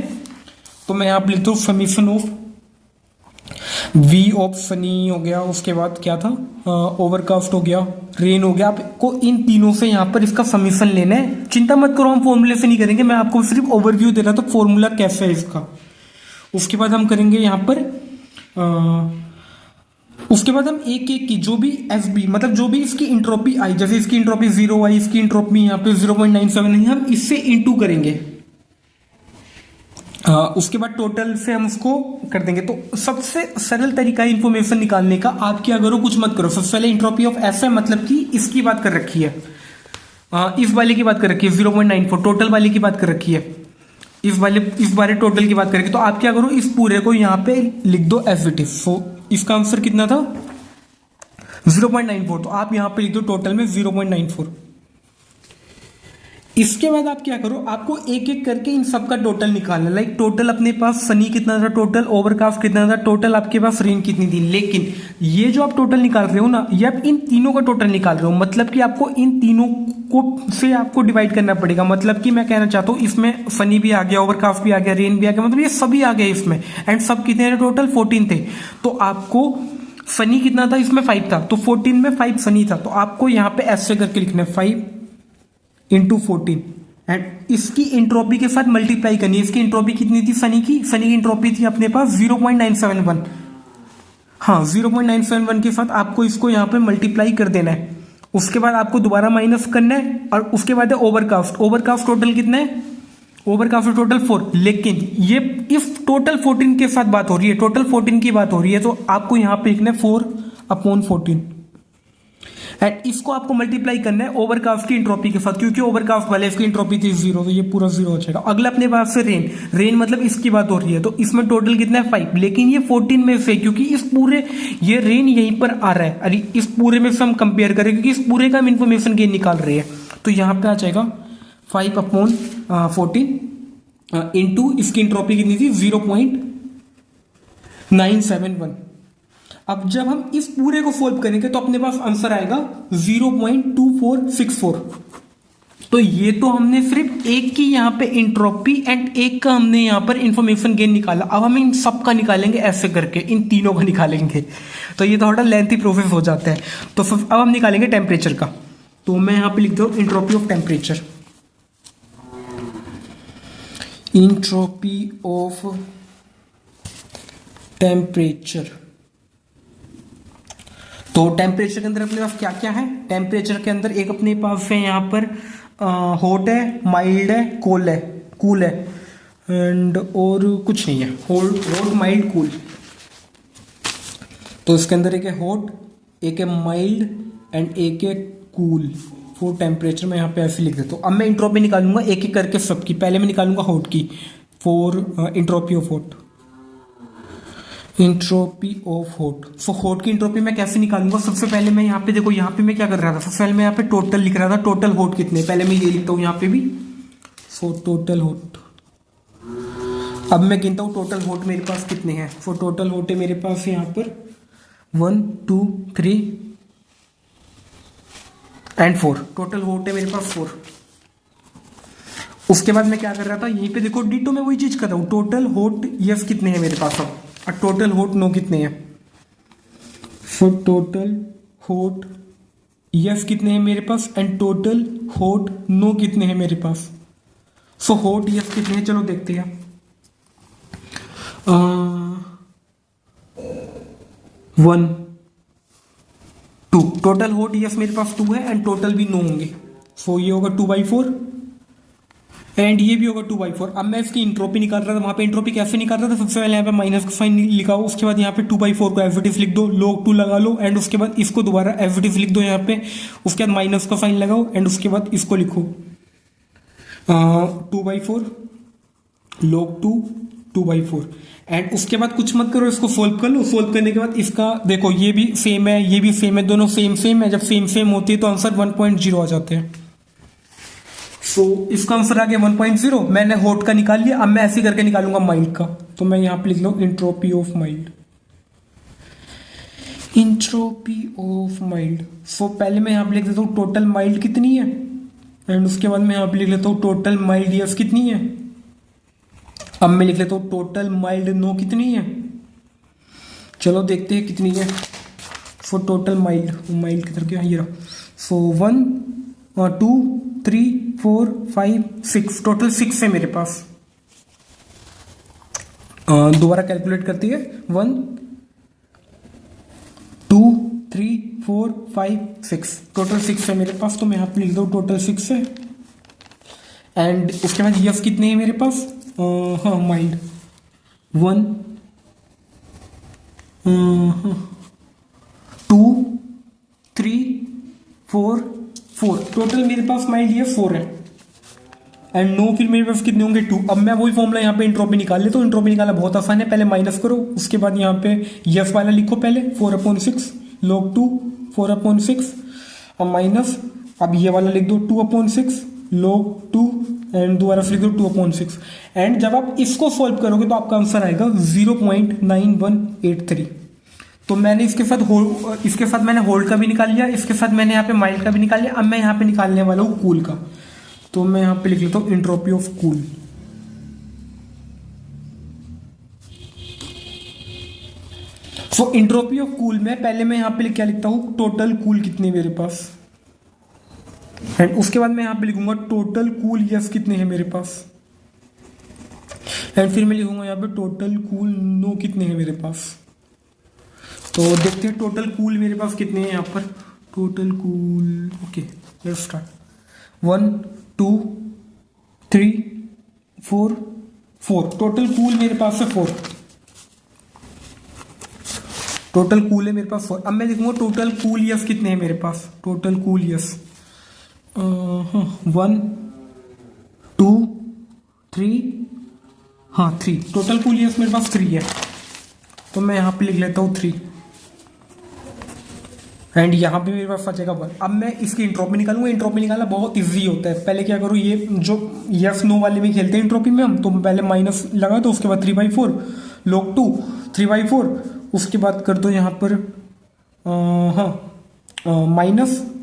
[SPEAKER 1] तो मैं यहाँ पे लिखता हूँ summation of v of sunny हो गया, उसके बाद क्या था, ओवरकास्ट हो गया, रेन हो गया। आपको इन तीनों से यहाँ पर इसका समीशन लेना है। चिंता मत करो, हम फॉर्मूले से नहीं करेंगे, मैं आपको सिर्फ ओवरव्यू दे रहा था फॉर्मूला कैसे है इसका। उसके बाद हम करेंगे यहाँ पर उसके बाद हम एक एक की जो भी एफ बी, मतलब जो भी इसकी इंट्रोपी आई, जैसे इसकी इंट्रोपी 0 आई, इसकी इंट्रोपी यहाँ पे 0.97 है, हम इससे इंटू करेंगे। उसके बाद टोटल से हम उसको कर देंगे। तो सबसे सरल तरीका है इंफॉर्मेशन निकालने का, आप क्या करो, कुछ मत करो। सबसे पहले इंट्रोपी ऑफ एफ है, मतलब कि इसकी बात कर रखी है, इस वाले की बात कर रखी है 0.94, टोटल वाले की बात कर रखी है, इस बारे टोटल की बात करेंगे। तो आप क्या करो, इस पूरे को यहाँ पे लिख दो एज इट इज। सो इसका आंसर कितना था 0.94, तो आप यहाँ पे लिख दो टोटल में 0.94। इसके बाद आप क्या करो, आपको एक एक करके इन सब का टोटल निकालना। लाइक टोटल अपने पास सनी कितना था, टोटल ओवरकास्ट कितना था, टोटल आपके पास रेन कितनी थी। लेकिन ये जो आप टोटल निकाल रहे हो ना, ये आप इन तीनों का टोटल निकाल रहे हो, मतलब कि आपको इन तीनों को से आपको डिवाइड करना पड़ेगा। मतलब कि मैं कहना चाहता हूँ इसमें सनी भी आ गया, ओवरकास्ट भी आ गया, रेन भी आ गया, मतलब ये सभी आ गए इसमें। एंड सब कितने थे, टोटल 14 थे। तो आपको सनी कितना था, इसमें 5 था, तो 14 में 5 सनी था। तो आपको यहाँ पे ऐसे करके लिखना है 5 इंटू 14 एंड इसकी इंट्रोपी के साथ मल्टीप्लाई करनी है। इसकी इंट्रोपी कितनी थी सनी की इंट्रोपी थी अपने पास 0.971। हाँ, 0.971 के साथ आपको इसको यहाँ पे मल्टीप्लाई कर देना है। उसके बाद आपको दोबारा माइनस करना है और उसके बाद है ओवरकास्ट टोटल कितना है, ओवरकास्ट टोटल 4। लेकिन ये इस टोटल 14 के साथ बात हो रही है, टोटल 14 की बात हो रही है, तो आपको यहाँ पे लिखना है 4/14 एंड इसको आपको मल्टीप्लाई करना है ओवरकास्ट की इंट्रोपी के साथ, क्योंकि ओवरकास्ट वाले इसकी इंट्रोपी थी 0, तो ये पूरा 0 हो जाएगा। अगला अपने पास से रेन मतलब इसकी बात हो रही है, तो इसमें टोटल कितना है 5, लेकिन ये 14 में से, क्योंकि इस पूरे ये रेन यहीं पर आ रहा है, अरे इस पूरे में से हम कंपेयर करें, क्योंकि इस पूरे का हम इन्फॉर्मेशन गेन निकाल रहे हैं। तो यहाँ पे आ जाएगा 5/14 इंटू इसकी इंट्रोपी कितनी थी 0.971। अब जब हम इस पूरे को सोल्व करेंगे तो अपने पास आंसर आएगा 0.2464। तो ये तो हमने सिर्फ एक की यहाँ पे इंट्रोपी एंड एक का हमने यहाँ पर इंफॉर्मेशन गेन निकाला। अब हम इन सब का निकालेंगे ऐसे करके, इन तीनों का निकालेंगे, तो ये थोड़ा लेंथी प्रोसेस हो जाता है। तो अब हम निकालेंगे टेम्परेचर का। तो मैं यहाँ पे लिख दूँ entropy of temperature, entropy of temperature. तो टेम्परेचर के अंदर अपने पास क्या क्या है, टेम्परेचर के अंदर एक अपने पास है यहाँ पर हॉट है, माइल्ड है, कूल है एंड और कुछ नहीं है, हॉट माइल्ड कूल। तो इसके अंदर एक है हॉट, एक है माइल्ड एंड एक है कूल। फॉर टेम्परेचर मैं यहाँ पे ऐसे लिख देता हूँ। अब मैं इंट्रोपी निकालूंगा एक एक करके सबकी। पहले मैं निकालूंगा हॉट की, for entropy of hot. Entropy of hot. So hot की इंट्रोपी मैं कैसे निकालूंगा? सबसे पहले मैं यहाँ पे देखो, यहाँ पे मैं क्या कर रहा था, सबसे पहले मैं यहाँ पे टोटल लिख रहा था, टोटल हॉट कितने, पहले मैं ये लिखता हूँ यहाँ पे भी। सो टोटल हॉट, अब मैं गिनता हूँ टोटल हॉट मेरे पास कितने हैं। सो टोटल हॉट है मेरे पास यहाँ पर 1 2 3 एंड 4। टोटल हॉट है मेरे पास 4। उसके बाद मैं क्या कर रहा था, यहीं पे देखो डिटो में वही चीज कर रहा हूँ, टोटल हॉट यस कितने हैं मेरे पास अब, और टोटल हॉट नो कितने हैं। सो टोटल हॉट यस कितने हैं मेरे पास एंड टोटल हॉट नो कितने हैं मेरे पास। सो हॉट यस कितने हैं, चलो देखते हैं। 1 2, टोटल हॉट यस मेरे पास 2 है एंड टोटल भी नो होंगे। सो ये होगा 2/4 एंड ये भी होगा 2/4। अब मैं इसकी इंट्रोपी निकाल रहा था, वहां पे इंट्रोपी कैसे निकाल रहा था, सबसे पहले यहाँ पे माइनस का साइन लिखाओ, उसके बाद यहाँ पे 2/4 को एज इट इज लिख दो, log 2 लगा लो एंड उसके बाद इसको दोबारा एज इट इज लिख दो यहाँ पे, उसके बाद माइनस का साइन लगाओ एंड उसके बाद इसको लिखो 2/4 log 2 2/4 एंड उसके बाद कुछ मत करो, इसको सोल्व कर लो। सोल्व करने के बाद इसका देखो ये भी सेम है, ये भी सेम है, दोनों सेम सेम है। जब सेम सेम होती है तो आंसर 1.0 आ जाते हैं। सो इसका आंसर आ गया 1.0। मैंने हॉट का निकाल लिया, अब मैं ऐसे करके निकालूंगा माइल्ड का। तो मैं यहां पे लिख लो entropy of mild, entropy of mild. So पहले मैं यहां पे लिख देता हूं टोटल माइल्ड कितनी है एंड उसके बाद मैं यहां पे लिख लेता हूं टोटल माइल्ड यस कितनी है। अब मैं लिख लेता हूं टोटल माइल्ड नो कितनी है, चलो देखते हैं कितनी है। सो टोटल माइल्ड, माइल्ड किधर गया, ये रहा। सो 1 2 3 4 5 6, टोटल 6 है मेरे पास। दोबारा कैलकुलेट करती है, 1 2 3 4 5 6, टोटल 6 है मेरे पास। तो मैं यहाँ पे लिख दूँ टोटल 6 है एंड उसके बाद यस कितने हैं मेरे पास, हाँ माइल्ड 1 2 3 4 4, टोटल मेरे पास माइल्ड ये 4 है एंड नो फिर मेरे पास कितने होंगे 2। अब मैं वही फॉर्मूला यहाँ पे इंट्रोपी निकाल ले, तो इंट्रोपी निकालना बहुत आसान है। पहले माइनस करो, उसके बाद यहाँ पे यस वाला लिखो पहले 4/6 log 2 4/6 अब माइनस, अब ये वाला लिख दो 2/6 log 2 एंड दोबारा से लिख दो 2/6 एंड जब आप इसको सॉल्व करोगे तो आपका आंसर आएगा 0.9183। तो मैंने इसके साथ मैंने होल्ड का भी निकाल लिया, इसके साथ मैंने यहाँ पे माइल्ड का भी निकाल लिया। अब मैं यहाँ पे निकालने वाला हूँ कूल का, तो मैं यहाँ पे लिख लेता हूँ entropy of cool. So entropy of cool में पहले मैं यहाँ पे क्या लिखता हूँ, टोटल कूल कितने मेरे पास एंड उसके बाद मैं यहाँ पे लिखूंगा टोटल कूल यस कितने हैं मेरे पास एंड फिर मैं लिखूंगा यहाँ पे टोटल कूल नो कितने हैं मेरे पास। तो देखते हैं टोटल कूल मेरे पास कितने हैं यहाँ पर, total cool okay let's start 1 2 3 4 4, total cool मेरे पास है 4, टोटल कूल है मेरे पास 4। अब मैं लिखूंगा टोटल कूल यस कितने हैं मेरे पास, टोटल कूल यस 1 2 3 हाँ 3, टोटल कूल यस मेरे पास 3 है। तो मैं यहाँ पे लिख लेता हूँ 3 एंड यहाँ पे मेरे पास बचेगा 1। अब मैं इसकी इंट्रोपी निकालूंगा। इंट्रोपी निकालना बहुत इजी होता है। पहले क्या करूँ, ये जो यस नो वाले में खेलते हैं इंट्रोपी में हम, तो पहले माइनस लगा दो, उसके बाद 3/4 log 2 3/4, उसके बाद कर दो यहाँ पर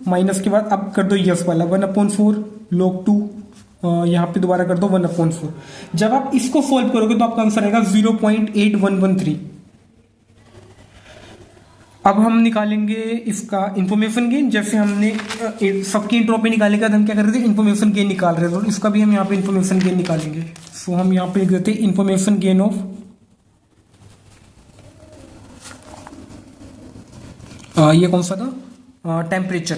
[SPEAKER 1] माइनस के बाद अब कर दो यस वाला 1/4 log 2, यहाँ पे दोबारा कर दो 1/4। जब आप इसको सॉल्व करोगे तो आपका आंसर आएगा 0.8113। अब हम निकालेंगे इसका इंफॉर्मेशन गेन। जैसे हमने सबकी इंट्रोपी निकालने के बाद हम क्या कर रहे थे, इंफॉर्मेशन गेन निकाल रहे थे, तो इसका भी हम यहाँ पे इंफॉर्मेशन गेन निकालेंगे। सो हम यहाँ पे लिख देते हैं इंफॉर्मेशन गेन ऑफ ये कौन सा था, टेम्परेचर।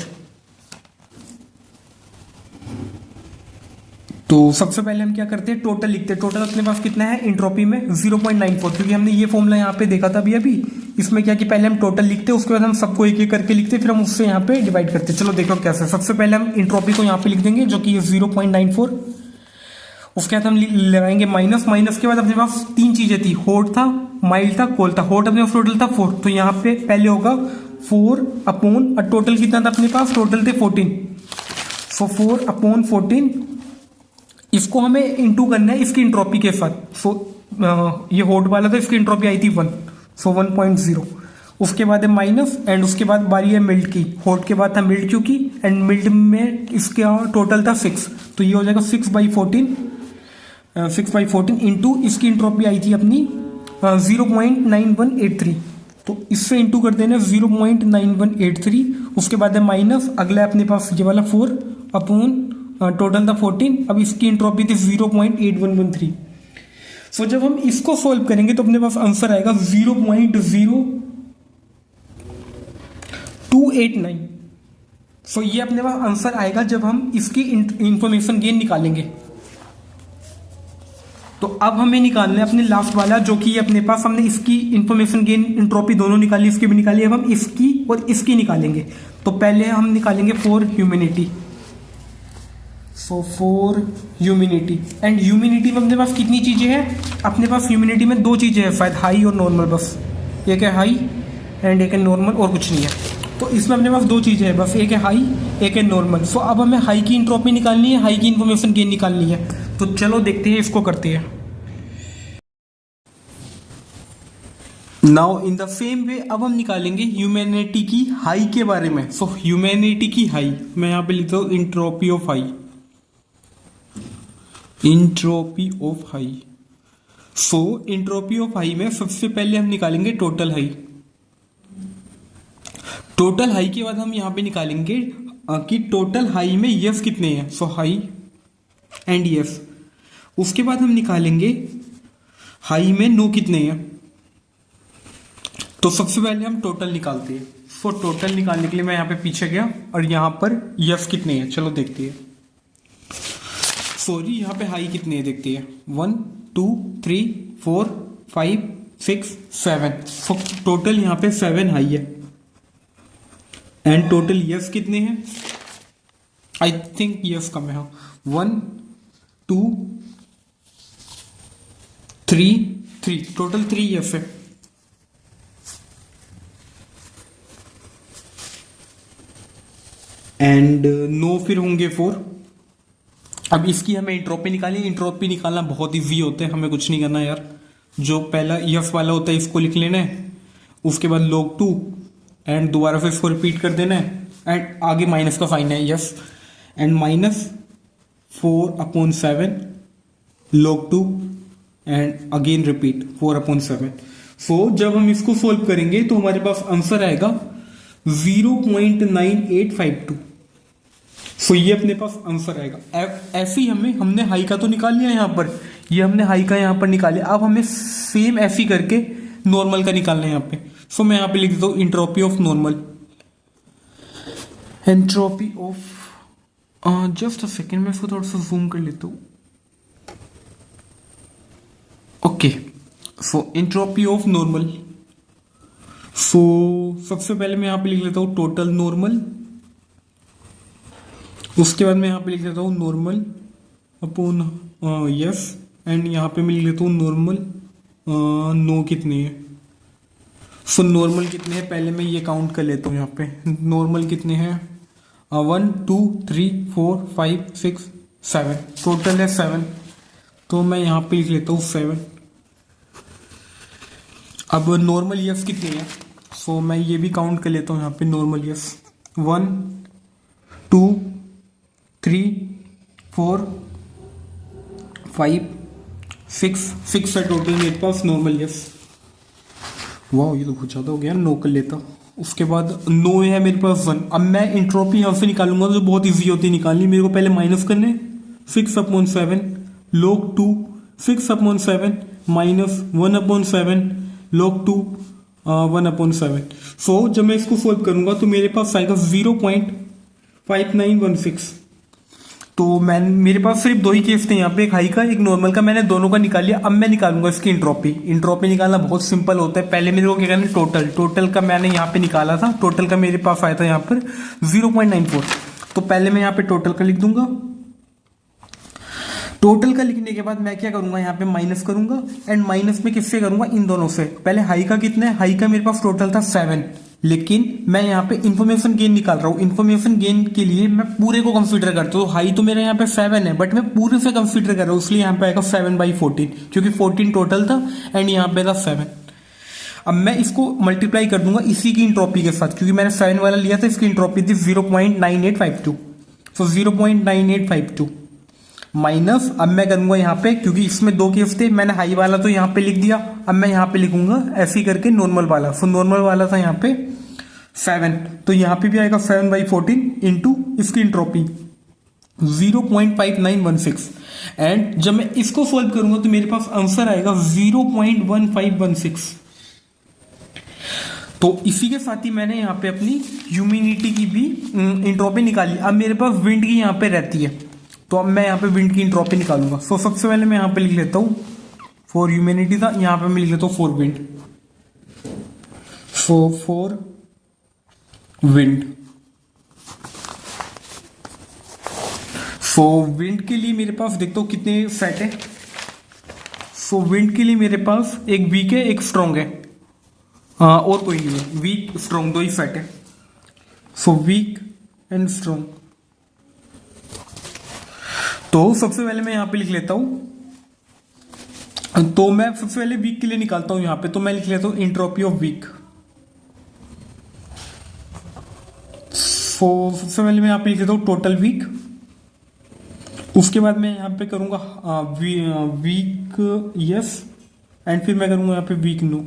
[SPEAKER 1] तो सबसे पहले हम क्या करते हैं, टोटल लिखते हैं। टोटल अपने पास कितना है इंट्रोपी में 0.94, क्योंकि हमने ये फॉर्मूला यहाँ पे देखा था अभी इसमें क्या कि पहले हम टोटल लिखते हैं, उसके बाद हम सबको एक एक करके लिखते हैं, फिर हम उससे यहाँ पे डिवाइड करते हैं। चलो देखो कैसे। सबसे पहले हम इंट्रोपी को यहाँ पे लिख देंगे जो कि 0.94, उसके बाद हम लगाएंगे माइनस के बाद अपने पास 3 चीजें थी, हॉट था, माइल्ड था, कोल्ड था, हॉट अपने पास टोटल था 4, तो यहाँ पे पहले होगा 4 अपॉन टोटल कितना था अपने पास, टोटल थे 14, सो 4 अपॉन 14, इसको हमें इंटू करना है इसकी इंट्रोपी के साथ। सो ये हॉट वाला था, इसकी इंट्रोपी आई थी 1, सो 1.0, उसके बाद है माइनस, एंड उसके बाद बारी है मिल्ट की, हॉट के बाद था मिल्ट क्योंकि, एंड मिल्ट में इसका टोटल था 6, तो ये हो जाएगा 6/14 इंटू इसकी इंट्रोपी आई थी अपनी 0.9183, तो इससे इंटू कर देना 0.9183, उसके बाद है माइनस, अगला अपने पास ये वाला 4 अपॉन टोटल था 14, अब इसकी इंट्रोपी थी 0.8113। सो जब हम इसको सोल्व करेंगे तो अपने पास आंसर आएगा 0.0289। सो ये अपने पास आंसर आएगा जब हम इसकी इंफॉर्मेशन गेन निकालेंगे। तो अब हमें निकालना है अपने लास्ट वाला, जो कि अपने पास हमने इसकी इंफॉर्मेशन गेन इंट्रोपी दोनों निकाली, इसकी भी निकाली, अब हम इसकी और इसकी निकालेंगे। तो पहले हम निकालेंगे for humanity, so for humanity, and humanity में अपने पास कितनी चीजें हैं, अपने पास ह्यूमिनिटी में 2 चीजें हैं शायद, हाई और नॉर्मल, बस एक है हाई एंड एक है नॉर्मल, और कुछ नहीं है। तो इसमें अपने पास 2 चीजें हैं बस, एक है हाई एक है नॉर्मल। सो अब हमें हाई की इंट्रोपी निकालनी है, हाई की इंफॉर्मेशन गेन निकालनी है, तो चलो देखते हैं, इसको करते हैं। Now in the same way अब हम निकालेंगे ह्यूमैनिटी की हाई के बारे में। सो ह्यूमैनिटी की हाई मैं यहां पे लिखता हूं entropy of high, entropy of high. So entropy of high में सबसे पहले हम निकालेंगे टोटल हाई, टोटल हाई के बाद हम यहां पे निकालेंगे कि टोटल हाई में यस कितने हैं, सो हाई एंड यस। उसके बाद हम निकालेंगे हाई में नो कितने हैं, तो सबसे पहले हम टोटल निकालते हैं। सो टोटल निकालने के लिए मैं यहां पे पीछे गया और यहां पर यस कितने हैं, चलो देखते हैं। सॉरी यहां पे हाई कितने हैं देखते हैं, 1 2 3 4 5 6 7, सो टोटल यहां पे 7 हाई है, एंड टोटल यस कितने हैं, आई थिंक यस कम है, 1 2 3 टोटल 3 यस है, एंड नो फिर होंगे 4। अब इसकी हमें इंट्रोपी निकालनी, इंट्रोपी निकालना बहुत ईजी होता है, हमें कुछ नहीं करना यार, जो पहला यस वाला होता है इसको लिख लेना है, उसके बाद log 2 एंड दोबारा फिर इसको रिपीट कर देना है, एंड आगे माइनस का साइन है yes, and minus 4/7 log 2 and again repeat 4/7। सो जब हम इसको सोल्व करेंगे तो हमारे पास आंसर आएगा 0.9852। सो ये अपने पास आंसर आएगा। ऐसे ही हमने हाई का तो निकाल लिया यहाँ पर, ये हमने हाई का यहाँ पर निकाले, अब हमें सेम ऐसे करके नॉर्मल का निकालना है यहाँ पे। सो मैं यहाँ पे लिख देता हूँ entropy of normal, entropy of, just a second मैं इसको थोड़ा सा जूम कर लेता हूँ। Okay, so entropy of normal, so सबसे पहले मैं यहाँ पे लिख लेता हूँ टोटल नॉर्मल, उसके बाद मैं यहाँ पे लिख लेता हूँ नॉर्मल अपॉन यस, एंड यहाँ पे मैं लिख लेता हूँ नॉर्मल नो कितने हैं। सो नॉर्मल कितने हैं पहले मैं ये काउंट कर लेता हूँ, यहाँ पे नॉर्मल कितने हैं 1 2 3 4 5 6 7, टोटल है 7, तो मैं यहाँ पे लिख लेता हूँ 7। अब नॉर्मल यस कितने हैं, सो मैं ये भी काउंट कर लेता हूँ यहाँ पे नॉर्मल यस 1 2 3 4 5 6 है टोटल मेरे पास नॉर्मल यस। वाह ये तो बहुत ज़्यादा हो गया, नो कर लेता। उसके बाद नो है मेरे पास 1। अब मैं इंट्रोपी यहाँ से निकालूंगा तो बहुत इजी होती है निकालनी। मेरे को पहले माइनस करने 6/7 log 2 6/7 माइनस 1/7 log 2 1/7। सो जब मैं इसको सोल्व करूंगा तो मेरे पास आएगा 0.5916। तो मैं मेरे पास सिर्फ 2 ही केस थे यहाँ पे, एक हाई का एक नॉर्मल का, मैंने दोनों का निकाल लिया। अब मैं निकालूंगा इसकी इंट्रोपी निकालना बहुत सिंपल होता है। पहले मेरे को क्या करना है, टोटल का मैंने यहाँ पे निकाला था, टोटल का मेरे पास आया था यहाँ पर 0.94। तो पहले मैं यहाँ पे टोटल का लिख दूंगा, टोटल का लिखने के बाद मैं क्या करूंगा, यहाँ पे माइनस करूंगा, एंड माइनस में किससे करूंगा, इन दोनों से। पहले हाई का कितना है, हाई का मेरे पास टोटल था 7, लेकिन मैं यहाँ पे इंफॉर्मेशन गेन निकाल रहा हूँ। इंफॉर्मेशन गेन के लिए मैं पूरे को कंसीडर करता हूँ। हाई तो मेरे यहाँ पे 7 है, बट मैं पूरे से कंसीडर कर रहा हूँ, इसलिए यहाँ पे आएगा 7/14, क्योंकि 14 टोटल था एंड यहाँ पे था 7। अब मैं इसको मल्टीप्लाई कर दूंगा इसी की इंट्रोपी के साथ, क्योंकि मैंने 7 वाला लिया था, इसकी इंट्रोपी थी 0.9852। सो 0.9852 माइनस, अब मैं करूंगा यहाँ पे, क्योंकि इसमें 2 केस थे, मैंने हाई वाला तो यहाँ पे लिख दिया, अब मैं यहाँ पे लिखूंगा ऐसे ही करके नॉर्मल वाला। सो नॉर्मल वाला था यहाँ पे 7, तो यहाँ पे भी आएगा 7/14 इंटू इसकी इंट्रोपी 0.5916। एंड जब मैं इसको सॉल्व करूंगा तो मेरे पास आंसर आएगा 0.1516। तो इसी के साथ ही मैंने यहाँ पे अपनी ह्यूमिडिटी की भी इंट्रोपी निकाली। अब मेरे पास विंड की यहाँ पे रहती है, तो अब मैं यहाँ पे विंड की इंट्रोपी निकालूंगा। सो सबसे पहले मैं यहाँ पे लिख लेता हूँ, फॉर ह्यूमिडिटी था, यहाँ पे मैं लिख लेता हूँ for wind. So for wind, so wind के लिए मेरे पास देखता हूँ कितने सेट है। सो विंड के लिए मेरे पास एक वीक है, एक स्ट्रॉन्ग है, और कोई नहीं है। वीक स्ट्रॉन्ग 2 ही सेट है। सो वीक एंड स्ट्रॉन्ग, तो सबसे पहले मैं यहां पे लिख लेता हूं, तो मैं सबसे पहले वीक के लिए निकालता हूं यहां पे, तो मैं लिख लेता हूं इंट्रोपी ऑफ वीक। सो सबसे पहले मैं यहां पे लिख लेता हूं टोटल वीक, उसके बाद मैं यहां पे करूंगा वीक यस, एंड फिर मैं करूंगा यहां पे वीक नो।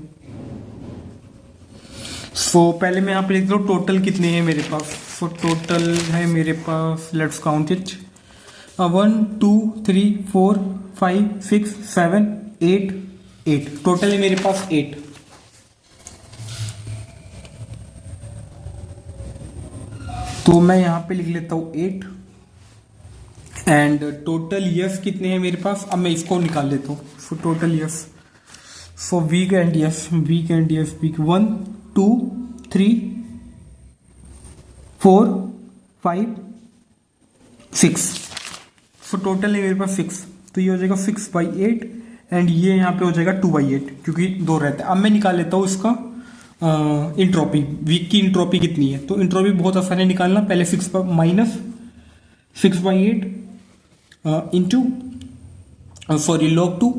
[SPEAKER 1] सो पहले मैं यहां पे लिख देता हूं टोटल कितने हैं मेरे पास। सो टोटल है मेरे पास, लेट्स काउंट इट, 1 2 3 4 5 6 7 8 8 टोटल है मेरे पास 8। तो मैं यहां पे लिख लेता हूं 8, एंड टोटल यस कितने हैं मेरे पास, अब मैं इसको निकाल लेता हूं। So total yes, so weak and yes, weak and yes, weak 1 2 3 4 5 6। So total है मेरे पास 6, तो ये हो जाएगा 6/8, एंड ये यहाँ पे हो जाएगा 2/8, क्योंकि 2 रहते हैं। अब मैं निकाल लेता हूँ इसका इंट्रोपी, वीक की इंट्रोपी कितनी है। तो इंट्रोपी बहुत आसान है निकालना, पहले 6 minus 6/8 into sorry log 2,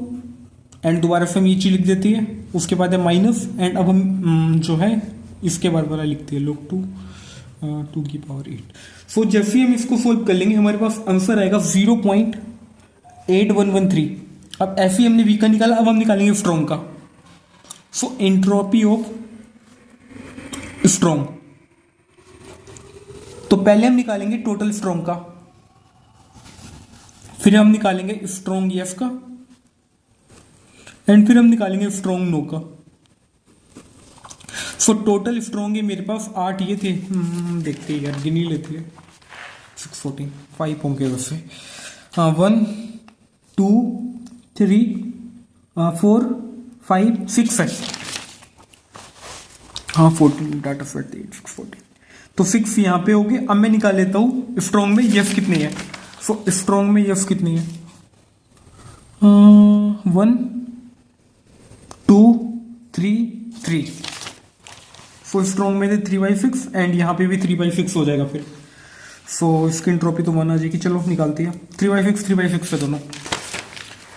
[SPEAKER 1] and दोबारा से हम ये चीज लिख देती है, उसके बाद है माइनस, एंड अब हम जो है इसके बाद वाला लिखते हैं log 2 की पावर 8। सो जैसे ही हम इसको सोल्व कर लेंगे हमारे पास आंसर आएगा 0.8113। अब ऐसे ही हमने वीक का निकाला, अब हम निकालेंगे स्ट्रॉन्ग का। सो एंट्रोपी ऑफ स्ट्रॉन्ग, तो पहले हम निकालेंगे टोटल स्ट्रॉन्ग का, फिर हम निकालेंगे स्ट्रॉन्ग यस का, एंड फिर हम निकालेंगे स्ट्रॉन्ग नो का। सो टोटल स्ट्रॉन्ग है मेरे पास 8 ये थे, देखते हैं यार, गिनी लेते हैं, 6 14 5 होंगे वैसे, 1 2 3 4 5 6 है, 14 डाटा सेट 8 6 14, तो 6 यहाँ पे हो गए। अब मैं निकाल लेता हूँ स्ट्रॉन्ग में यस कितने हैं। सो स्ट्रॉन्ग में यस कितनी है, 1 2 3 3। सो स्ट्रॉन्ग में थे 3/6, एंड यहाँ पे भी 3/6 हो जाएगा फिर। सो इसकी इंट्रोपी तो 1 आ जाएगी, चलो निकालते हैं। 3/6 है दोनों,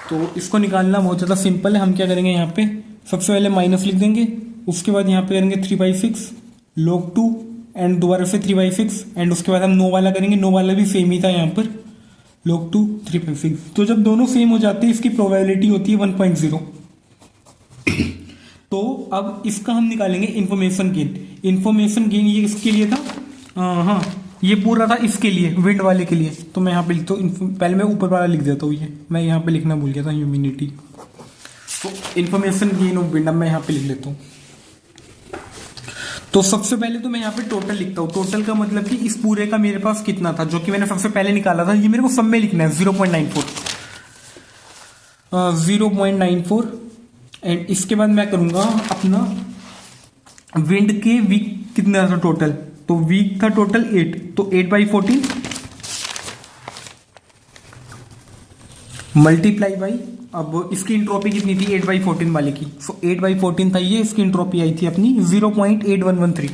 [SPEAKER 1] तो इसको निकालना बहुत ज़्यादा सिंपल है। हम क्या करेंगे, यहाँ पे सबसे पहले माइनस लिख देंगे, उसके बाद यहाँ पे करेंगे 3/6 log 2, एंड दोबारा से 3/6, एंड उसके बाद हम नो वाला करेंगे, नो वाला भी सेम ही था यहाँ पर, log 2 3/6। तो जब दोनों सेम हो जाते हैं इसकी प्रोबेबिलिटी होती है 1.0। तो अब इसका हम निकालेंगे इंफॉर्मेशन गेन। इंफॉर्मेशन गेन ये किसके लिए था, हाँ ये पूरा था इसके लिए, विंड वाले के लिए। तो मैं यहाँ पे लिखता हूँ, पहले मैं ऊपर वाला लिख देता हूँ, ये मैं यहाँ पे लिखना भूल गया था, ह्यूमिडिटी। तो इंफॉर्मेशन गेन ऑफ विंड अब मैं यहाँ पे लिख लेता हूँ। तो सबसे पहले तो मैं यहाँ पे टोटल लिखता हूँ। टोटल का मतलब कि इस पूरे का मेरे पास कितना था, जो कि मैंने सबसे पहले निकाला था, ये मेरे को सब में लिखना है 0.94, एंड इसके बाद मैं करूंगा अपना विंड के वीक कितना था टोटल। तो वीक था टोटल 8, तो 8/14 मल्टीप्लाई बाई, अब इसकी इंट्रोपी कितनी थी 8/14 वाले की, सो 8/14 था ये, इसकी इंट्रोपी आई थी अपनी 0.8113,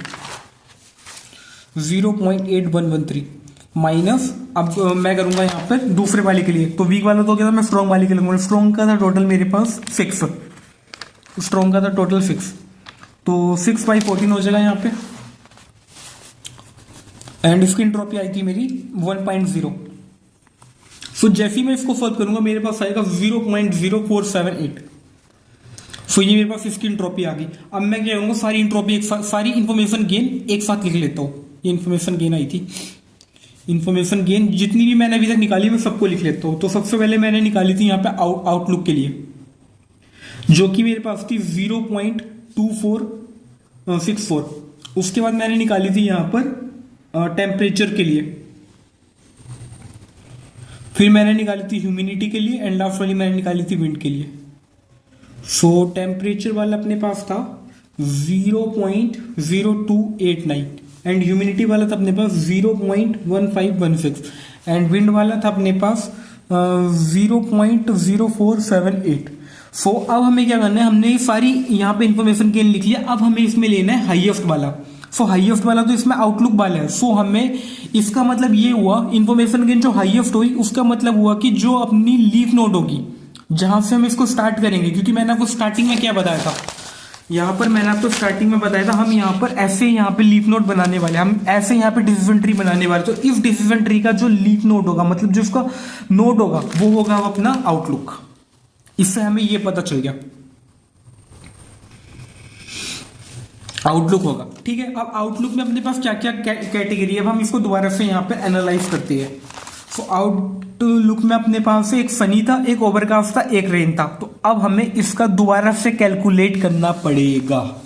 [SPEAKER 1] 0.8113 माइनस, अब मैं करूंगा यहाँ पर दूसरे वाले के लिए, तो वीक वाला तो क्या था, मैं स्ट्रॉन्ग वाले के लिए, स्ट्रॉन्ग का था टोटल मेरे पास 6, स्ट्रॉन्ग का था टोटल 6, तो 6/14 हो जाएगा यहाँ पे, एंड इसकी इंट्रोपी आई थी मेरी 1.0। सो जैसे ही मैं इसको सॉल्व करूंगा मेरे पास आएगा 0.0478। सो ये मेरे पास इसकी इंट्रोपी आ गई। अब मैं क्या करूंगा, सारी इंट्रोपी सारी इंफॉर्मेशन गेन एक साथ लिख लेता हूँ। ये इंफॉर्मेशन गेन आई थी, इंफॉर्मेशन गेन जितनी भी मैंने अभी तक निकाली मैं सबको लिख लेता हूँ। तो सबसे पहले मैंने निकाली थी यहाँ पे आउटलुक के लिए, जो कि मेरे पास थी 0.2464। उसके बाद मैंने निकाली थी यहाँ पर टेम्परेचर के लिए, फिर मैंने निकाली थी ह्यूमिडिटी के लिए, एंड लास्ट वाली मैंने निकाली थी विंड के लिए। सो टेम्परेचर वाला अपने पास था 0.0289 एंड ह्यूमिडिटी वाला था अपने पास 0.1516 एंड विंड वाला था अपने पास 0.0478। सो अब हमें क्या करना है, हमने सारी यहाँ पे इंफॉर्मेशन गेन लिख लिया, अब हमें इसमें लेना है हाईएस्ट वाला। सो हाईएस्ट वाला तो इसमें आउटलुक वाला है। सो हमें इसका मतलब ये हुआ, इंफॉर्मेशन गेन जो हाईएस्ट हुई उसका मतलब हुआ कि जो अपनी लीफ नोड होगी जहां से हम इसको स्टार्ट करेंगे, क्योंकि मैंने आपको स्टार्टिंग में क्या बताया था, यहाँ पर मैंने आपको स्टार्टिंग में बताया था हम यहाँ पर ऐसे यहाँ पे लीफ नोड बनाने वाले, हम ऐसे यहाँ पे डिसीजन ट्री बनाने वाले। तो इस डिसीजन ट्री का जो लीफ नोड होगा, मतलब जो उसका नोड होगा वो होगा अपना आउटलुक। इससे हमें ये पता चल गया आउटलुक होगा। ठीक है, अब आउटलुक में अपने पास क्या क्या कैटेगरी है, अब हम इसको दोबारा से यहाँ पे एनालाइज करते हैं। सो आउटलुक में अपने पास एक सनी था, एक ओवरकास्ट था, एक रेन था। तो अब हमें इसका दोबारा से कैलकुलेट करना पड़ेगा।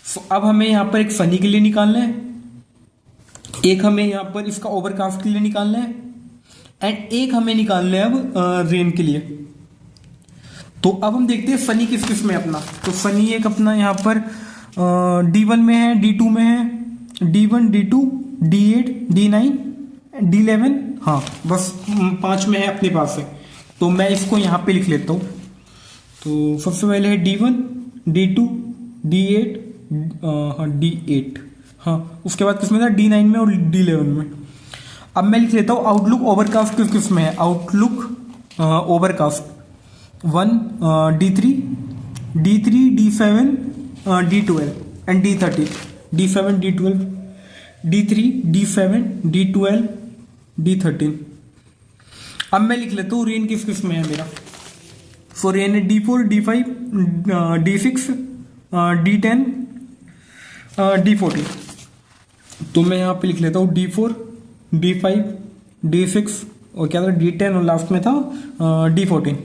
[SPEAKER 1] सो अब हमें यहाँ पर एक सनी के लिए निकालना है, एक हमें यहाँ पर इसका ओवरकास्ट के लिए निकालना है, एंड एक हमें निकालना है अब रेन के लिए। तो अब हम देखते हैं सनी किस किस में अपना। तो सनी एक अपना यहाँ पर D1 में है, D2 में है, D1, D2, D8, D9, D11, हाँ बस 5 में है अपने पास है। तो मैं इसको यहाँ पे लिख लेता हूँ। तो सबसे पहले है D1, D2, D8, हाँ D8, हाँ उसके बाद किस में था, D9 में और D11 में। अब मैं लिख लेता हूँ आउटलुक ओवरकास्ट किस किस में है। Outlook overcast 1, D3, D7, D12 and D13, D7, D12, D3, D7, D12, D13। अब मैं लिख लेता हूँ रेन किस किस में है मेरा। सो रेन है D4, D5, D6, D10, D14। तो मैं यहाँ पे लिख लेता हूँ D4, D5, D6 और क्या था D10 और लास्ट में था D14।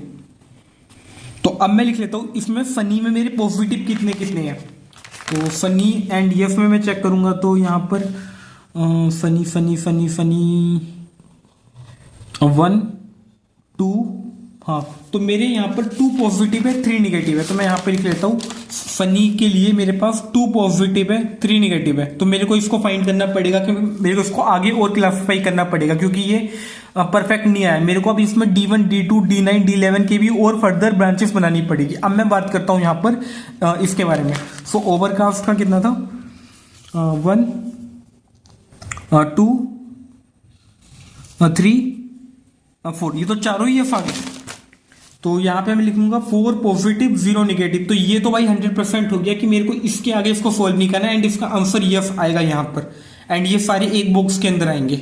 [SPEAKER 1] तो अब मैं लिख लेता हूँ इसमें सनी में मेरे पॉजिटिव कितने कितने हैं। तो सनी एंड यस में मैं चेक करूंगा, तो यहाँ पर सनी 1, 2, हाँ तो मेरे यहाँ पर 2 पॉजिटिव है 3 निगेटिव है। तो मैं यहाँ पे लिख लेता हूँ सनी के लिए मेरे पास 2 पॉजिटिव है 3 निगेटिव है। तो मेरे को इसको फाइंड करना पड़ेगा, क्योंकि मेरे को इसको आगे और क्लासिफाई करना पड़ेगा, क्योंकि ये परफेक्ट नहीं आया मेरे को। अब इसमें D1, D2, D9, D11 की भी और फर्दर ब्रांचेस बनानी पड़ेगी। अब मैं बात करता हूँ यहाँ पर इसके बारे में। सो ओवरकास्ट का कितना था 1, 2, 3, 4, ये तो चारों ही आ गए। तो यहाँ पे मैं लिखूंगा 4 पॉजिटिव 0 निगेटिव। तो ये तो भाई 100% हो गया कि मेरे को इसके आगे इसको सॉल्व नहीं करना, एंड इसका आंसर यस आएगा यहाँ पर। एंड ये सारे एक बॉक्स के अंदर आएंगे,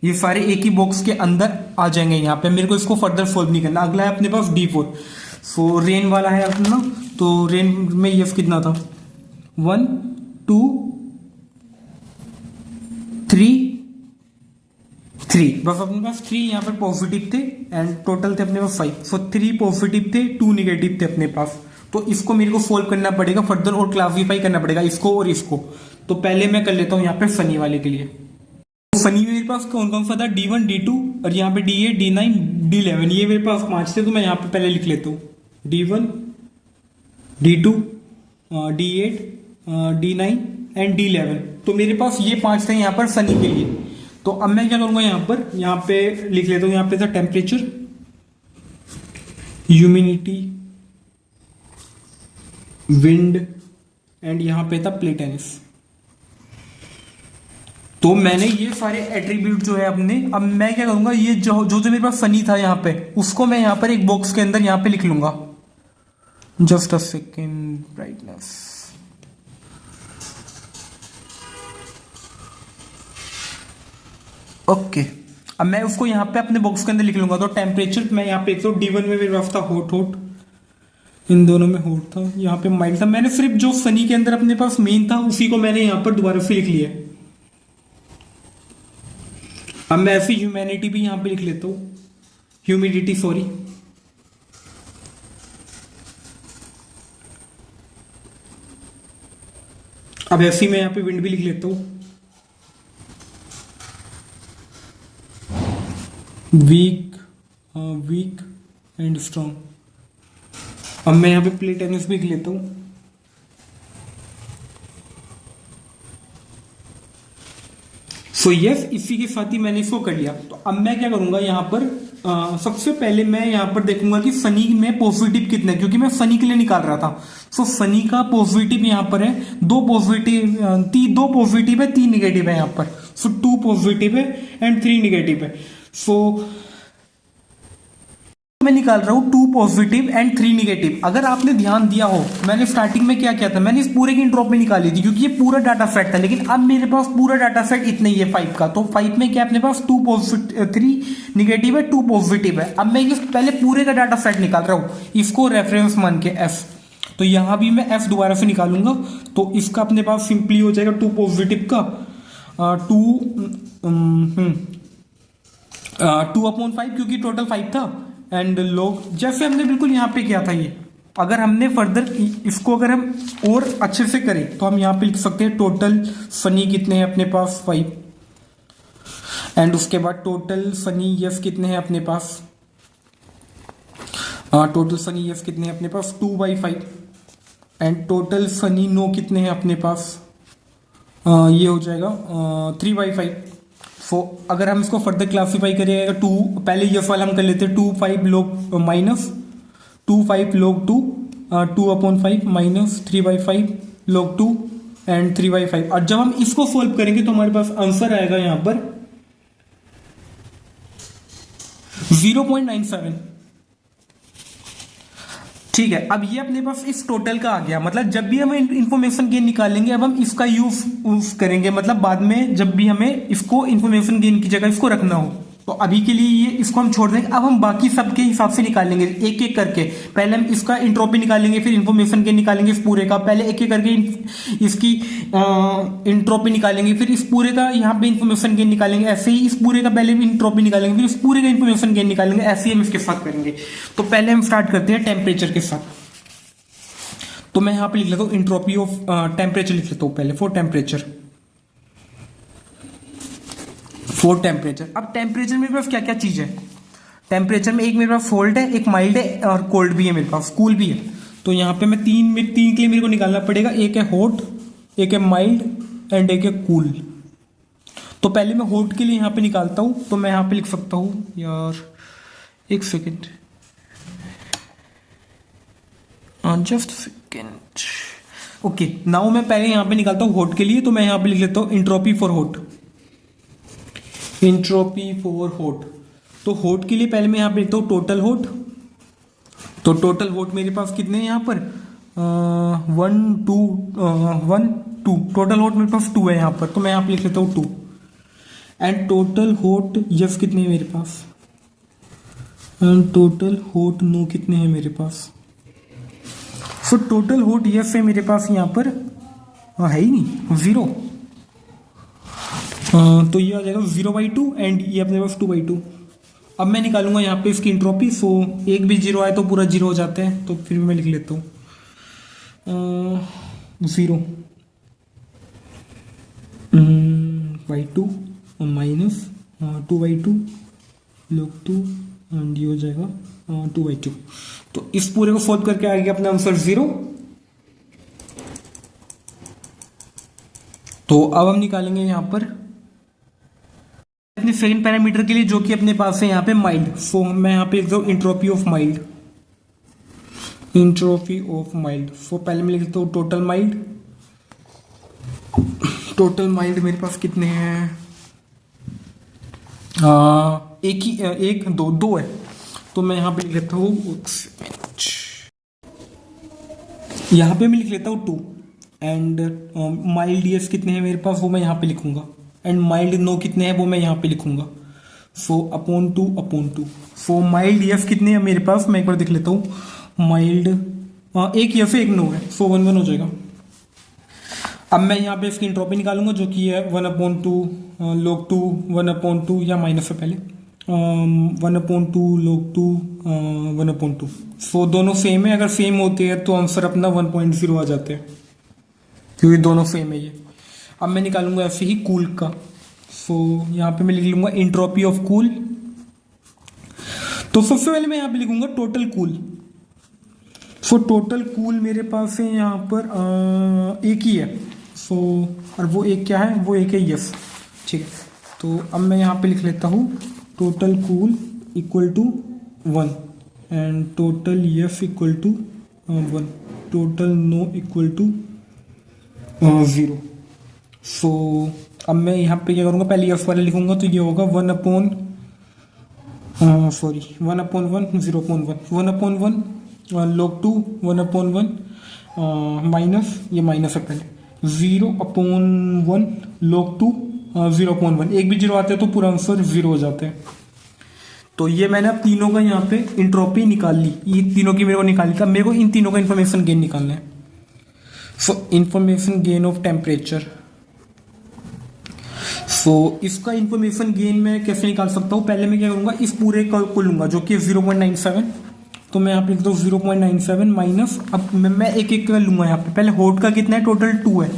[SPEAKER 1] ये सारे एक ही बॉक्स के अंदर आ जाएंगे यहाँ पे। मेरे को इसको फर्दर सॉल्व नहीं करना। अगला है अपने पास D4। सो रेन वाला है अपना। तो रेन में यस कितना था 1, 2, 3, बस अपने पास 3 यहाँ पर पॉजिटिव थे एंड टोटल थे अपने पास 5। सो 3 पॉजिटिव थे 2 निगेटिव थे अपने पास। तो इसको मेरे को सोल्व करना पड़ेगा फर्दर और क्लासीफाई करना पड़ेगा इसको और इसको। तो पहले मैं कर लेता हूँ यहाँ पे सनी वाले के लिए। तो सनी में मेरे पास कौन कौन सा था D1, D2 और यहाँ पे D8, D9, D11, ये मेरे पास 5 थे। तो मैं यहाँ पे पहले लिख लेता हूँ D1, D2, D8, D9 and D11। तो मेरे पास ये 5 थे यहाँ पर सनी के लिए। तो अब मैं क्या करूंगा यहाँ पे लिख लेता हूँ, यहाँ पे था टेम्परेचर, ह्यूमिडिटी, विंड एंड यहाँ पे था प्लेटेनिस। तो मैंने ये सारे एट्रीब्यूट जो है अपने, अब मैं क्या करूंगा, ये जो मेरे पास फनी था यहाँ पे, उसको मैं यहाँ पर एक बॉक्स के अंदर यहाँ पे लिख लूंगा। Just a second, brightness, okay. अब मैं उसको यहाँ पे अपने बॉक्स के अंदर लिख लूंगा। तो टेम्परेचर मैं यहाँ पे, तो D1 में मेरे पास था हॉट हॉट, इन दोनों में हॉट था, यहाँ पे माइल्ड था। मैंने सिर्फ जो सनी के अंदर अपने पास मेन था उसी को मैंने यहाँ पर दोबारा से लिख लिया। अब मैं ऐसी ह्यूमैनिटी भी यहाँ पे लिख लेता हूँ, ह्यूमिडिटी सॉरी। अब ऐसी मैं यहाँ पे विंड भी लिख लेता हूँ, वीक, वीक एंड स्ट्रॉन्ग। अब मैं यहाँ पे प्लेटेनिस भी लिख लेता हूँ, सो यस, इसी के साथ ही मैंने इसको कर लिया। तो अब मैं क्या करूंगा यहाँ पर, सबसे पहले मैं यहाँ पर देखूंगा कि सनी में पॉजिटिव कितने, क्योंकि मैं सनी के लिए निकाल रहा था। सो सनी का पॉजिटिव यहाँ पर है, दो पॉजिटिव है, 3 निगेटिव है यहाँ पर। सो 2 पॉजिटिव है एंड 3 निगेटिव है। सो मैं निकाल रहा हूं 2 पॉजिटिव एंड 3 निगेटिव। अगर आपने ध्यान दिया हो, मैंने स्टार्टिंग में क्या किया था, मैंने इस पूरे की इंट्रोपी निकाली थी, क्योंकि ये पूरा डाटा सेट था। लेकिन अब मेरे पास पूरा डाटा सेट इतना ही है 5 का। तो 5 में क्या अपने पास 2 पॉजिटिव, 3 निगेटिव है, 2 पॉजिटिव है। अब मैं ये पहले पूरे का डाटा सेट निकाल रहा हूं, इसको रेफरेंस मान के एफ। तो यहां भी मैं एफ दोबारा से निकालूंगा। तो इसका अपने पास सिंपली हो जाएगा 2 पॉजिटिव का 2/5, क्योंकि टोटल 5 था। एंड लोग जैसे हमने बिल्कुल यहाँ पे किया था ये, अगर हमने फर्दर इसको अगर हम और अच्छे से करें तो हम यहाँ पे लिख सकते हैं टोटल फनी कितने हैं अपने पास 5। एंड उसके बाद टोटल फनी यस कितने हैं अपने पास, टोटल फनी यस कितने हैं अपने पास 2/5। एंड टोटल फनी नो कितने हैं अपने पास, ये हो जाएगा 3/5। सो अगर हम इसको फर्दर क्लासीफाई करेंगे 2, पहले ये वाला हम कर लेते हैं 2/5 log minus 2/5 log 2, 2/5 minus 3/5 log 2 and 3/5। और जब हम इसको सॉल्व करेंगे तो हमारे पास आंसर आएगा यहां पर 0.97। ठीक है, अब ये अपने पास इस टोटल का आ गया। मतलब जब भी हमें इंफॉर्मेशन गेन निकालेंगे, अब हम इसका यूज करेंगे, मतलब बाद में जब भी हमें इसको इंफॉर्मेशन गेन की जगह इसको रखना हो। तो अभी के लिए ये इसको हम छोड़ देंगे। अब हम बाकी सबके हिसाब से निकालेंगे एक एक करके। पहले हम इसका इंट्रोपी निकालेंगे, फिर इंफॉर्मेशन गेन निकालेंगे इस पूरे का। पहले एक एक करके इसकी इंट्रोपी निकालेंगे, फिर इस पूरे का यहाँ पे इंफॉर्मेशन गेन निकालेंगे। ऐसे ही इस पूरे का पहले भी इंट्रोपी निकालेंगे, फिर इस पूरे का इंफॉर्मेशन गेन निकालेंगे। ऐसे ही हम इसके साथ करेंगे। तो पहले हम स्टार्ट करते हैं टेम्परेचर के साथ। तो मैं यहाँ पे लिख लेता हूँ इंट्रोपी ऑफ टेम्परेचर लिख लेता हूँ पहले फॉर टेम्परेचर। अब टेम्परेचर मेरे पास क्या क्या चीज है। टेम्परेचर में एक मेरे पास कोल्ड है, एक माइल्ड है और कोल्ड भी है, मेरे पास कूल भी है। तो यहाँ पे मैं तीन के लिए मेरे को निकालना पड़ेगा। एक है हॉट, एक है माइल्ड एंड एक है कूल। तो पहले मैं हॉट के लिए यहाँ पे निकालता हूँ। तो मैं यहाँ पे लिख सकता हूँ यार, एक second, just second. Okay, now मैं पहले यहाँ पे निकालता हूँ हॉट के लिए। तो मैं यहाँ पे लिख लेता हूँ इंट्रोपी फॉर हॉट। तो हॉट के लिए पहले मैं यहाँ पे लिखता हूँ टोटल हॉट। तो टोटल हॉट मेरे पास कितने हैं यहाँ पर 1 2 टोटल हॉट मेरे पास 2 है यहाँ पर। तो मैं यहाँ पे लिख लेता हूँ 2। एंड टोटल हॉट यस कितने हैं मेरे पास, एंड टोटल हॉट नो कितने हैं मेरे पास। सो टोटल हॉट यस है मेरे पास यहाँ पर है ही नहीं, 0। तो ये आ जाएगा 0/2 एंड ये अपने पास 2/2। अब मैं निकालूंगा यहाँ पे इसकी इंट्रोपी। सो एक भी 0 आए तो पूरा 0 हो जाते हैं। तो फिर मैं लिख लेता हूँ 0/2 माइनस 2/2 log 2 एंड ये हो जाएगा 2/2। तो इस पूरे को सॉल्व करके आ गया अपना आंसर 0। तो अब हम निकालेंगे यहाँ पर अपने सेकंड पैरामीटर के लिए जो कि अपने पास है यहाँ पे माइल्ड। सो मैं यहाँ पे लिख दूँ entropy of mild, entropy of mild. So पहले मैं लिखता हूँ टोटल माइल्ड। टोटल माइल्ड मेरे पास कितने हैं? एक ही, एक दो दो है, तो मैं यहाँ पे लिख लेता हूँ, यहाँ पे मैं लिख लेता हूँ 2। एंड माइल्ड यस कितने हैं मेरे पास वो मैं यहाँ पे लिखूंगा, एंड माइल्ड नो कितने हैं वो मैं यहाँ पे लिखूंगा। So upon 2 upon 2। सो माइल्ड यस कितने हैं मेरे पास, मैं एक बार देख लेता हूँ। माइल्ड एक यस है एक नो है, सो 1 1 हो जाएगा। अब मैं यहाँ पे इसकी इंट्रोपी निकालूंगा जो कि है 1/2 log 2 1/2 या माइनस से पहले 1/2 log 2 1/2। सो दोनों सेम है, अगर सेम होते हैं तो आंसर अपना 1.0 आ जाते हैं क्योंकि दोनों सेम है ये। अब मैं निकालूंगा ऐसे ही कूल का। सो यहाँ पे मैं लिख लूंगा इंट्रोपी ऑफ कूल। तो सबसे पहले मैं यहाँ पे लिखूंगा total cool. So total cool मेरे पास है यहाँ पर एक ही है। सो और वो एक क्या है, वो एक है यस, ठीक है। तो अब मैं यहाँ पे लिख लेता हूँ total cool equal to 1 and total yes equal to 1, total no equal to 0। So अब मैं यहाँ पे क्या करूँगा, पहले यस वाले लिखूंगा तो ये होगा 1/1 0/1 1/1 log 2 1/1 माइनस, ये माइनस है पहले 0/1 log 2 0/1। एक भी जीरो आते हैं तो पूरा आंसर 0 हो जाते हैं। तो ये मैंने अब तीनों का यहाँ पे इंट्रोपी निकाल ली, ये तीनों की मेरे को निकाली था। मेरे को इन तीनों का इंफॉर्मेशन गेन निकालना है। So information gain of temperature. So इसका इंफॉर्मेशन गेन मैं कैसे निकाल सकता हूँ, पहले मैं क्या करूँगा, इस पूरे को लूंगा जो कि 0.97। तो मैं यहाँ पे लिख दूँ 0.97 माइनस, अब मैं एक एक लूंगा यहाँ पे। पहले होट का कितना है, टोटल 2 है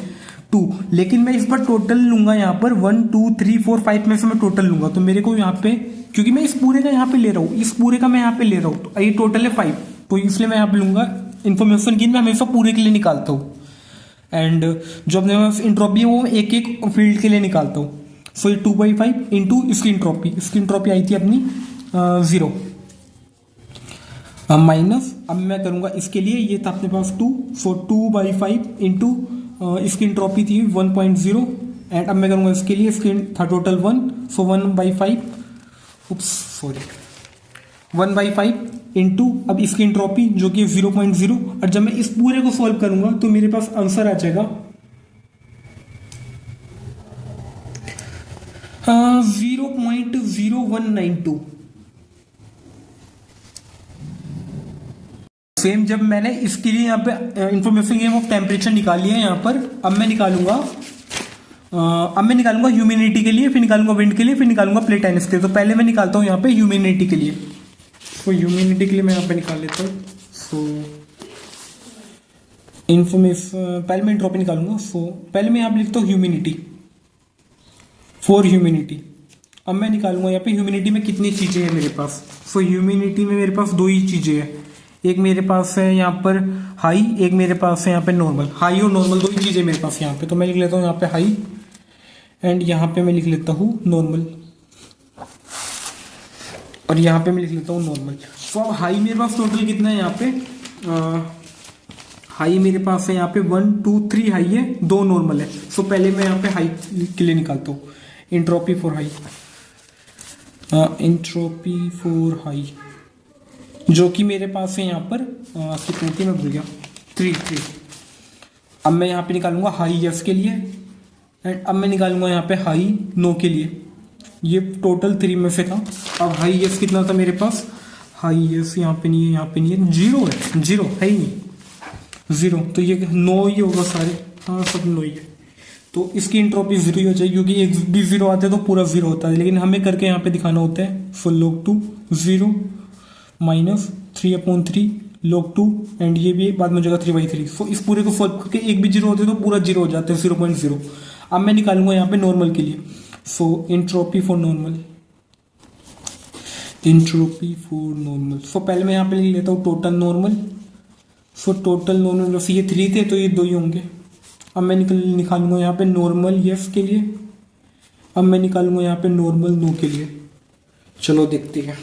[SPEAKER 1] 2, लेकिन मैं इस बार टोटल लूंगा यहाँ पर 1 2 3 4 5 में से मैं टोटल लूंगा। तो मेरे को यहाँ पे, क्योंकि मैं इस पूरे का यहाँ पे ले रहा हूँ, इस पूरे का मैं यहाँ पे ले रहा हूँ, तो ये टोटल है 5, तो इसलिए मैं यहाँ पे लूंगा इन्फॉर्मेशन गेन मैं हमेशा पूरे के लिए निकालता हूँ। एंड जो अपने पास इंट्रोपी है वो एक एक फील्ड के लिए निकालता हूँ। सो ये 2/5 इंटू इसकी इंट्रोपी आई थी अपनी 0 माइनस, अब मैं करूंगा इसके लिए, ये था अपने पास 2, सो 2/5 इंटू इसकी इंट्रोपी थी 1.0 एंड अब मैं करूंगा इसके लिए, इसकी था टोटल 1, सो 1/5 इंटू अब इसकी इंट्रोपी जो कि 0.0। और जब मैं इस पूरे को सॉल्व करूंगा तो मेरे पास आंसर आ जाएगा 0.0192। सेम जब मैंने इसके लिए यहाँ पे इंफॉर्मेशन गेन ऑफ टेम्परेचर निकाली है यहाँ पर, अब मैं निकालूंगा ह्यूमिडिटी के लिए, फिर निकालूंगा विंड के लिए, फिर निकालूंगा प्लेटाइनस के लिए। तो पहले मैं निकालता हूँ यहाँ पे ह्यूमिडिटी के लिए। तो ह्यूमिडिटी के लिए मैं यहाँ पे निकाल लेता हूँ। सो इंफॉर्मेशन, पहले मैं इंट्रोपी निकालूंगा। सो पहले मैं यहाँ पे लिखता हूँ ह्यूमिडिटी फॉर ह्यूमिडिटी। अब मैं निकालूंगा यहाँ पे ह्यूमिडिटी में कितनी चीजें हैं मेरे पास। सो ह्यूमिडिटी में मेरे पास 2 ही चीजें हैं, एक मेरे पास है यहाँ पर हाई, एक मेरे पास है यहाँ पे नॉर्मल। हाई और नॉर्मल 2 ही चीजें मेरे पास यहाँ पे, तो मैं लिख लेता हूँ यहाँ पे हाई एंड यहाँ पे मैं लिख लेता हूँ नॉर्मल, और यहाँ पे मैं लिख लेता हूँ नॉर्मल। सो अब हाई मेरे पास टोटल कितना है यहाँ पे, हाई मेरे पास है यहाँ पे 1 2 3 हाई है, 2 नॉर्मल है। सो पहले मैं यहाँ पे हाई के लिए निकालता हूँ entropy for high, entropy for high जो कि मेरे पास है यहाँ पर कितनी थी मैं भूल गया, 3। अब मैं यहाँ पे निकालूंगा हाई यस के लिए एंड अब मैं निकालूंगा यहाँ पे हाई नो के लिए। ये टोटल 3 में से था। अब हाई यस कितना था मेरे पास, हाई यस यहाँ पे नहीं है, यहाँ पे नहीं है, 0 है, 0 है ही नहीं, 0। तो ये नो ही होगा सारे, हाँ सब नो ही है। तो इसकी इंट्रोपी 0 ही हो जाएगी क्योंकि एक भी 0 आते हैं तो पूरा 0 होता है, लेकिन हमें करके यहाँ पे दिखाना होता है। सो log 2 0 माइनस 3/3 log 2 एंड ये भी बाद में हो जाएगा 3/3। सो इस पूरे को सॉल्व करके एक भी 0 होते हैं तो पूरा 0 हो जाता है 0.0। अब मैं निकालूंगा यहाँ पे नॉर्मल के लिए। So entropy for normal, entropy for normal. So पहले मैं यहाँ पे लिख लेता हूँ total normal. So total normal ये 3 थे तो ये 2 ही होंगे। अब मैं निकालूंगा यहाँ पे नॉर्मल यस के लिए अब मैं निकालूंगा यहाँ पे नॉर्मल नो के लिए। चलो देखते हैं।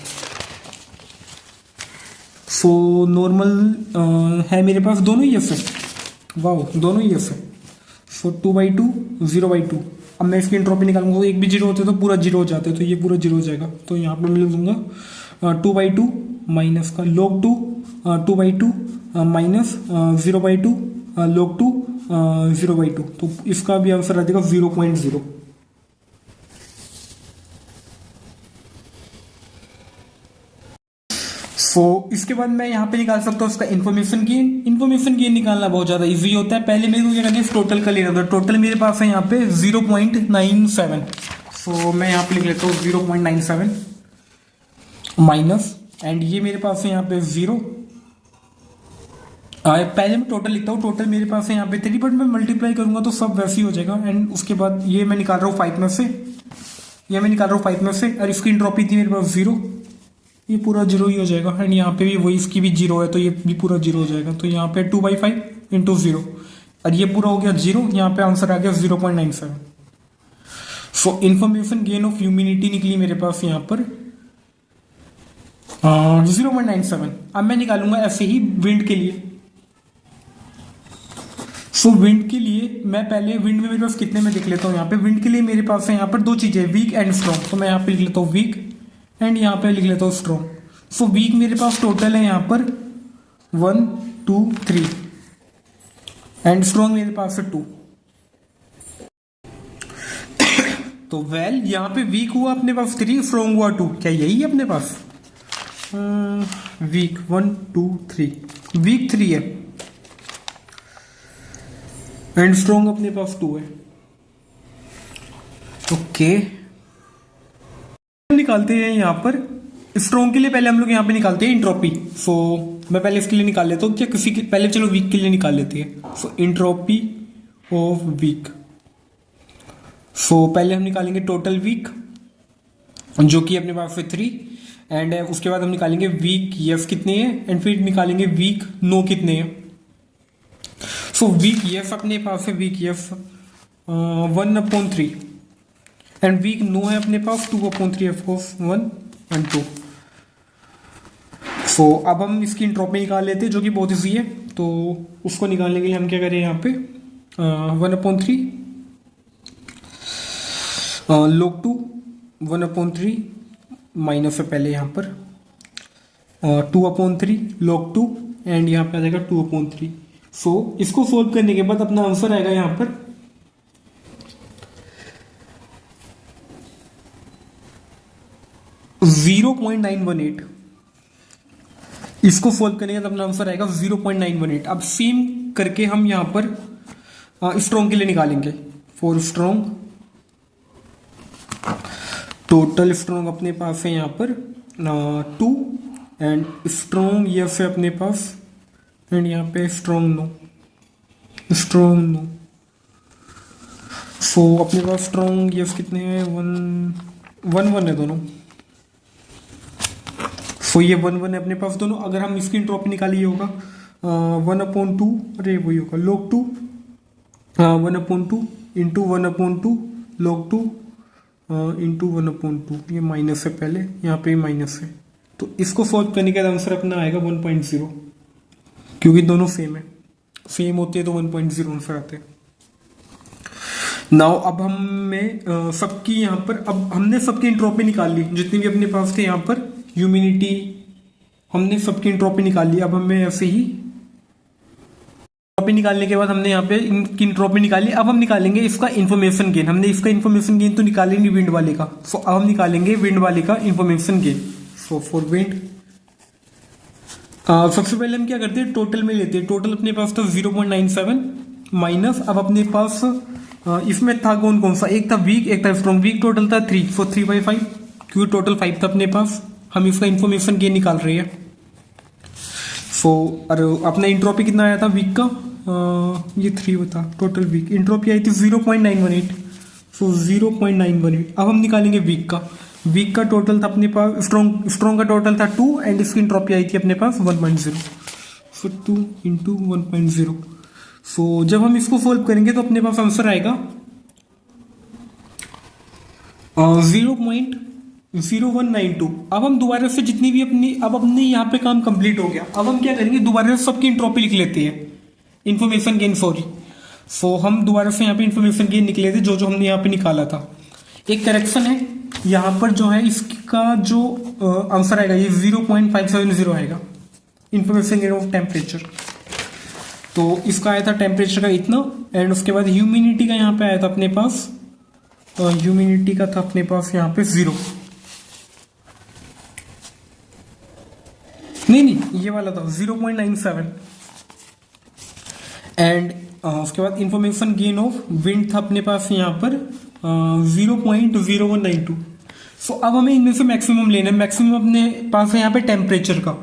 [SPEAKER 1] सो नॉर्मल है मेरे पास, दोनों ही एफ है। वाह, दोनों ही एफ है। सो 2/2 0/2। अब मैं इसकी एंट्रोपी निकालूंगा, तो एक भी जीरो होते तो पूरा जीरो हो जाते, तो ये पूरा जीरो हो जाएगा। तो यहाँ पे मैं लिख दूंगा 2/2 माइनस का log 2 2/2 माइनस 0/2 log 2 0/2। तो इसका भी आंसर आ जाएगा 0.0। सो इसके बाद मैं यहाँ पे निकाल सकता हूँ इसका इन्फॉर्मेशन गेन। इन्फॉर्मेशन गेन निकालना बहुत ज़्यादा इजी होता है। पहले मेरे को क्या करना है, टोटल का लेना था। टोटल मेरे पास है यहाँ पे 0.97। सो मैं यहाँ पे लिख लेता हूँ 0.97 माइनस, एंड ये मेरे पास है यहाँ पे 0। पहले मैं टोटल लिखता हूँ। टोटल मेरे पास है यहाँ पे 3, बट मैं मल्टीप्लाई करूंगा तो सब वैसे ही हो जाएगा। एंड उसके बाद ये मैं निकाल रहा हूँ 5 में से, ये मैं निकाल रहा हूँ 5 में से, और इसकी एंट्रोपी थी मेरे पास 0। ये पूरा जीरो ही हो जाएगा। एंड यहाँ पे भी वही, इसकी भी जीरो है, तो ये भी पूरा जीरो हो जाएगा। तो यहाँ पे 2/5 इंटू 0, और ये पूरा हो गया जीरो। यहाँ पे आंसर आ गया 0.97। So information gain of humanity निकली मेरे पास यहाँ पर 0.97। अब मैं निकालूंगा ऐसे ही विंड के लिए। सो विंड के लिए मैं पहले, विंड में मेरे पास कितने में देख लेता हूँ। यहाँ पे विंड के लिए मेरे पास है यहाँ पर दो चीजें, वीक एंड स्ट्रॉन्ग। तो मैं यहाँ पे लिख लेता हूँ वीक, एंड यहाँ पे लिख लेता हूँ स्ट्रॉन्ग। सो वीक मेरे पास टोटल है यहाँ पर 1 2 3, एंड स्ट्रॉन्ग मेरे पास है 2। तो वेल यहाँ पे वीक हुआ अपने पास 3, स्ट्रॉन्ग हुआ 2। क्या यही है अपने पास? वीक 1 2 3, वीक 3 है, एंड स्ट्रॉन्ग अपने पास 2 है। ओके, निकालते हैं यहाँ पर स्ट्रॉन्ग के लिए। पहले हम लोग यहाँ पे निकालते हैं इंट्रोपी। सो मैं पहले इसके लिए निकाल लेता हूँ, क्या किसी के पहले, चलो वीक के लिए निकाल लेते हैं। सो इंट्रोपी ऑफ वीक। सो पहले हम निकालेंगे टोटल वीक, जो कि अपने पास है 3, एंड उसके बाद हम निकालेंगे वीक यस कितने हैं, एंड फिर निकालेंगे वीक नो कितने हैं। सो वीक यस अपने पास है, weak yes 1/3, and weak no है अपने पास 2/3 ऑफ कोर्स 1 और 2। सो अब हम इसकी इंट्रोपी निकाल लेते हैं, जो कि बहुत ईजी है। तो उसको निकालने के लिए हम क्या करें, यहाँ पे 1/3 log 2 1/3 माइनस है पहले यहाँ पर 2/3 log 2, एंड यहाँ पे आ जाएगा 2/3। सो इसको सोल्व करने के बाद अपना आंसर आएगा यहाँ पर 0.918। इसको सोल्व करने के बाद अपना आंसर आएगा 0.918। अब सेम करके हम यहाँ पर स्ट्रॉन्ग के लिए निकालेंगे। फॉर स्ट्रॉन्ग, टोटल स्ट्रॉन्ग अपने पास है यहाँ पर 2, एंड स्ट्रॉन्ग ये है अपने पास, एंड यहाँ पे स्ट्रॉन्ग नो, स्ट्रॉन्ग नो। सो अपने पास स्ट्रॉन्ग ये कितने हैं, 1 है दोनों। सो ये 1 है अपने पास दोनों। अगर हम इसकी इंट्रोपी निकालिए होगा 1/2, अरे वही होगा log 2 1/2 इंटू 1/2 log 2 इंटू 1/2। ये माइनस है पहले, यहाँ पे माइनस है। तो इसको सॉल्व करने के बाद आंसर अपना आएगा 1.0, क्योंकि दोनों सेम है, सेम होते हैं तो 1.0 आंसर आते हैं। नाउ अब हमें सबकी यहाँ पर, अब हमने सबकी इंट्रोपी निकाल ली, जितनी भी अपने पास थे यहाँ पर ह्यूमिनिटी, हमने सबकी इंट्रोपी निकाल ली। अब हमें ऐसे ही इंट्रोपी निकालने के बाद हमने यहाँ पे इनकी इंट्रोपी निकाली। अब हम निकालेंगे इसका इन्फॉर्मेशन गेन। हमने इसका इन्फॉर्मेशन गेन तो निकालेंगे विंड वाले का। सो अब हम निकालेंगे विंड वाले का information gain. So for wind सबसे पहले हम क्या करते हैं, टोटल में लेते हैं। टोटल अपने पास था 0.97 माइनस, अब अपने पास इसमें था कौन कौन सा, एक था वीक, एक था स्ट्रॉन्ग। वीक टोटल था 3, सो 3/5, क्योंकि टोटल 5 था अपने पास। हम इसका इन्फॉर्मेशन गेन निकाल रहे हैं। सो और अपना इंट्रोपी कितना आया था वीक का, ये 3 था टोटल वीक। इंट्रोपी आई थी 0.918, सो 0.918। अब हम निकालेंगे वीक का। वीक का टोटल था अपने पास, स्ट्रॉन्ग का टोटल था 2, एंड इसकी इंट्रोपी आई थी अपने पास 1.0, सो 2 इंटू 1.0। सो जब हम इसको सोल्व करेंगे तो अपने पास आंसर आएगा 0.0192। अब हम दोबारा से जितनी भी अपने यहाँ पे काम कंप्लीट हो गया। अब हम क्या करेंगे, दोबारा से सबकी इंट्रोपी लिख लेते हैं, इन्फॉर्मेशन गेन, सॉरी। सो हम दोबारा से यहाँ पे इन्फॉर्मेशन गेन निकले थे जो जो हमने यहाँ पे निकाला था। एक करेक्शन है यहाँ पर जो है, इसका जो आंसर आएगा ये 0.570 आएगा, इन्फॉर्मेशन गेन ऑफ टेम्परेचर। तो इसका आया था टेम्परेचर का इतना, एंड उसके बाद ह्यूमिडिटी का यहाँ पे आया था अपने पास, ह्यूमिडिटी का था अपने पास यहाँ पे 0, नहीं ये वाला था 0.97, एंड उसके बाद इंफॉर्मेशन गेन ऑफ विंड था अपने पास यहाँ पर 0.0192। सो अब हमें इनमें से मैक्सिमम लेना है। मैक्सिमम अपने पास है यहाँ पे टेम्परेचर का,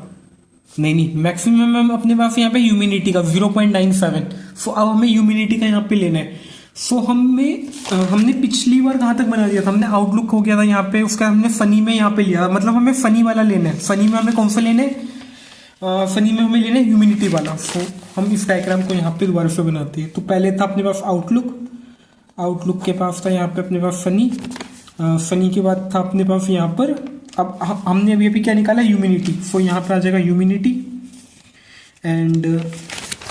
[SPEAKER 1] नहीं मैक्सिमम हम अपने पास यहाँ पे ह्यूमिडिटी का 0.97। सो अब हमें ह्यूमिडिटी का यहाँ पे लेना है। सो हमने पिछली बार कहाँ तक बना दिया था, हमने आउटलुक हो गया था यहाँ पे, उसका हमने फनी में यहाँ पे लिया, मतलब हमें फनी वाला लेना है। फनी में हमें कौन सा लेना है, फनी में हमें लेना है ह्यूमिडिटी वाला। सो हम इस डायग्राम को यहाँ पे दोबारा से बनाते हैं। तो पहले था अपने पास आउटलुक के पास था यहाँ पे अपने पास फनी के बाद था अपने पास यहाँ पर, अब हमने अभी क्या निकाला, ह्यूमिडिटी। सो यहाँ पे आ जाएगा ह्यूमिडिटी, एंड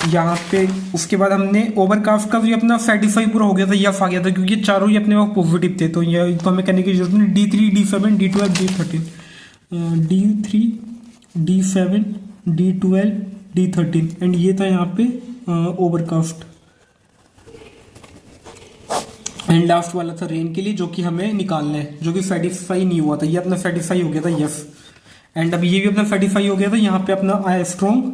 [SPEAKER 1] यहाँ पे उसके बाद हमने ओवरकास्ट का भी अपना सेटिस्फाई पूरा हो गया था, यफ आ गया था, क्योंकि ये चारों ही अपने पास पॉजिटिव थे। तो ये तो हमें करने की जरूरत नहीं। D3 D7 D12 D13, D3 D7 D12 D13, and ये था यहाँ पे ओवरकास्ट, एंड लास्ट वाला था रेन के लिए, जो कि हमें निकालना है, जो कि सेटिस्फाई नहीं हुआ था। ये अपना सेटिस्फाई हो गया था, यस। एंड अब ये भी अपना सेटिस्फाई हो गया था। यहाँ पे अपना आया स्ट्रॉन्ग,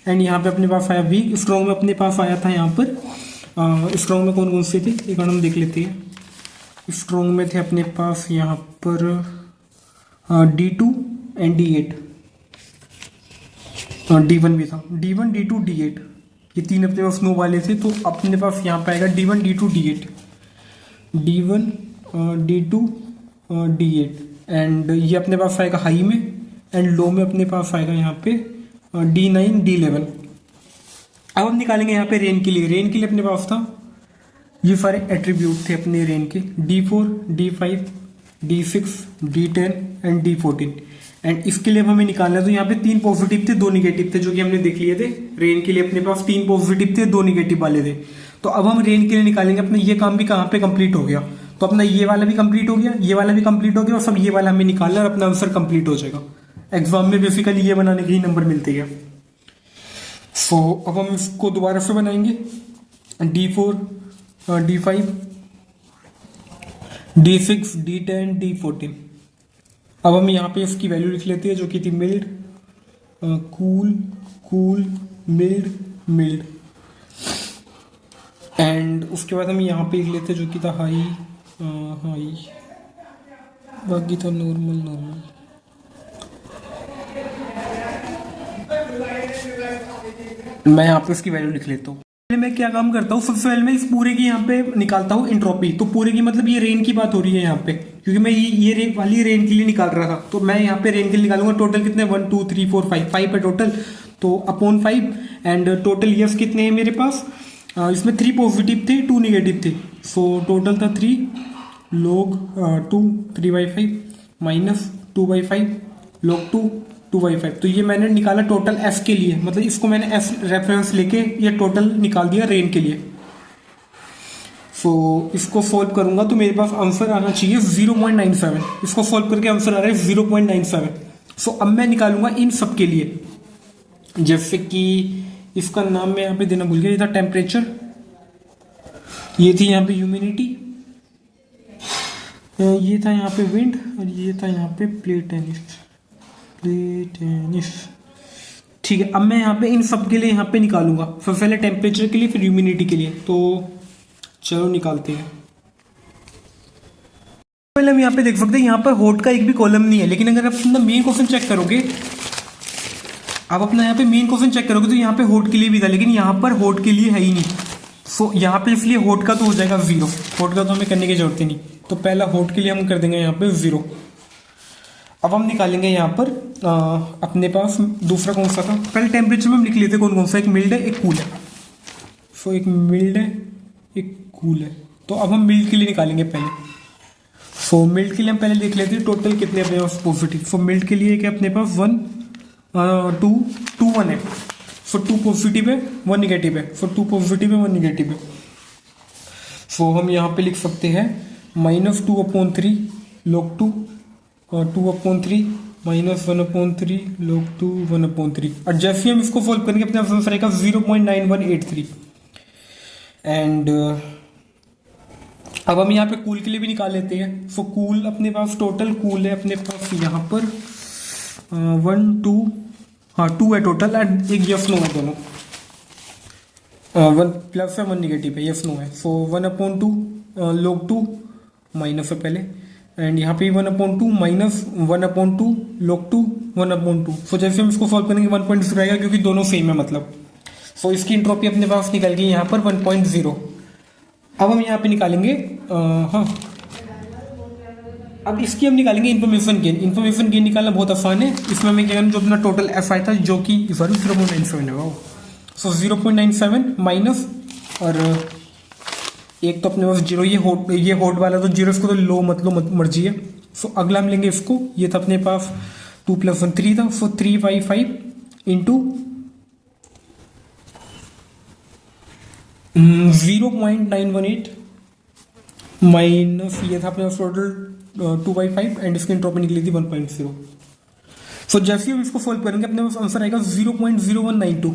[SPEAKER 1] एंड यहाँ पे अपने पास आया वीक। स्ट्रॉन्ग में अपने पास आया था यहाँ पर, स्ट्रॉन्ग में कौन कौन से थे एक बार हम देख लेते हैं। स्ट्रॉन्ग में थे अपने पास यहाँ पर D2 एंड D8, D1 भी था, D1 D2 D8, ये तीन अपने पास स्नो वाले थे। तो अपने पास यहाँ पे आएगा D1 D2 D8, D1 D2 D8, and ये अपने पास आएगा हाई में, एंड लो में अपने पास आएगा यहाँ पे D9 D11। अब हम निकालेंगे यहाँ पे रेन के लिए। रेन के लिए अपने पास था, ये सारे एट्रीब्यूट थे अपने रेन के, D4 D5 D6 D10 and D14, and इसके लिए अब हमें निकालना है। तो यहाँ पे 3 पॉजिटिव थे 2 निगेटिव थे, जो कि हमने देख लिए थे। रेन के लिए अपने पास 3 पॉजिटिव थे 2 निगेटिव वाले थे। तो अब हम रेन के लिए निकालेंगे। अपना ये काम भी कहाँ पे कंप्लीट हो गया, तो अपना ये वाला भी कंप्लीट हो गया, ये वाला भी कंप्लीट हो गया, और सब ये वाला हमें निकालना और अपना आंसर कंप्लीट हो जाएगा। एग्जाम में बेसिकली ये बनाने के ही नंबर मिलते हैं। सो अब हम इसको दोबारा से बनाएंगे, D4 D5 D6 D10 D14। अब हम यहाँ पे इसकी वैल्यू लिख लेते हैं, जो कि थी मिल्ड, कूल मिल्ड, एंड उसके बाद हम यहाँ पे लिख लेते हैं जो कि था हाई, बाकी था नॉर्मल। मैं यहाँ पे इसकी वैल्यू लिख लेता हूँ। मैं क्या काम करता हूँ, सबसे पहले मैं इस पूरे की यहाँ पे निकालता हूँ इंट्रोपी। तो पूरे की मतलब ये रेन की बात हो रही है यहाँ पे, क्योंकि मैं ये रेन वाली रेन के लिए निकाल रहा था। तो मैं यहाँ पे रेन के लिए निकालूंगा। टोटल कितने, 1 2 3 4 5 है टोटल, तो अपॉन 5, एंड टोटल ईयर्स कितने हैं मेरे पास, इसमें 3 पॉजिटिव थे 2 निगेटिव थे। सो टोटल था 3 log 2 3/5 माइनस 2/5 log 2 2/5। तो ये मैंने निकाला टोटल एफ के लिए, मतलब इसको मैंने एफ रेफरेंस लेके ये टोटल निकाल दिया रेन के लिए। सो इसको सोल्व करूंगा तो मेरे पास आंसर आना चाहिए 0.97। इसको सोल्व करके आंसर आ रहा है 0.97। सो अब मैं निकालूंगा इन सब के लिए, जैसे कि इसका नाम मैं यहाँ पे देना भूल गया, ये था टेम्परेचर, ये थी यहाँ पे ह्यूमिडिटी, ये था यहाँ पे विंड, और ये था यहाँ पे प्लेटेनिस। ठीक है, अब मैं यहाँ पे इन सब के लिए यहाँ पे निकालूंगा। सबसे पहले टेम्परेचर के लिए, फिर ह्यूमिडिटी के लिए। तो चलो निकालते हैं। पहले हम यहाँ पे देख सकते हैं, यहाँ पर हॉट का एक भी कॉलम नहीं है, लेकिन अगर आप अपना मेन क्वेश्चन चेक करोगे, आप अपना यहाँ पे मेन क्वेश्चन चेक करोगे तो यहाँ पे हॉट के लिए भी था, लेकिन यहाँ पर हॉट के लिए है ही नहीं। सो यहाँ पे इसलिए हॉट का तो हो जाएगा 0, हॉट का तो हमें करने की जरूरत ही नहीं। तो पहला हॉट के लिए हम कर देंगे यहाँ पे 0। अब हम निकालेंगे यहाँ पर अपने पास दूसरा कौन सा था, पहले टेम्परेचर में हम लिख लेते कौन कौन सा, एक मिल्ड है एक कूल है। सो एक मिल्ड है एक कूल है। तो अब हम मिल्ड के लिए निकालेंगे पहले। सो मिल्ट के लिए हम पहले देख लेते हैं टोटल कितने अपने पास पॉजिटिव। सो मिल्ट के लिए क्या अपने पास 1 2 2 1 है। सो 2 पॉजिटिव है 1 निगेटिव है। सो 2 पॉजिटिव है 1 निगेटिव है। सो हम यहाँ पे लिख सकते हैं -2/3 log 2 और 2/3 -1/3 log 2 1/3। और जैसे हम इसको सॉल्व करेंगे अपने पास आंसर आएगा 0.9183। एंड अब हम यहाँ पे कूल के लिए भी निकाल लेते हैं। सो कूल अपने पास टोटल कूल है अपने पास यहाँ पर 1 2 हाँ 2 है टोटल एंड एक यस नो है दोनों। 1 प्लस है 1 निगेटिव है यस नो है। सो 1/2 log 2 माइनस है पहले एंड यहाँ पे 1/2 माइनस 1/2 log 2 1/2। सो जैसे हम इसको सॉल्व करेंगे 1.0 आएगा क्योंकि दोनों सेम है मतलब। सो इसकी इंट्रोपी अपने पास निकल गई यहाँ पर 1.0। अब हम यहाँ पे निकालेंगे हाँ अब इसकी हम निकालेंगे इन्फॉर्मेशन गेन। इन्फॉर्मेशन गेन निकालना बहुत आसान है। इसमें हमें क्या करना जो अपना टोटल एफ आया था जो कि 0.97 है। सो 0.97 माइनस और एक तो अपने पास जीरो ये होड वाला तो जीरो इसको तो लो मतलब मर्जी है। सो अगला हम लेंगे इसको। ये था अपने पास 2 + 1 3 था। सो 3/5 इंटू 0.918 माइनस ये था अपने पास टोटल 2/5 एंड इसकी इंट्रोपी निकली थी 1.0। सो जैसे हम इसको सॉल्व करेंगे अपने पास आंसर आएगा 0.0192।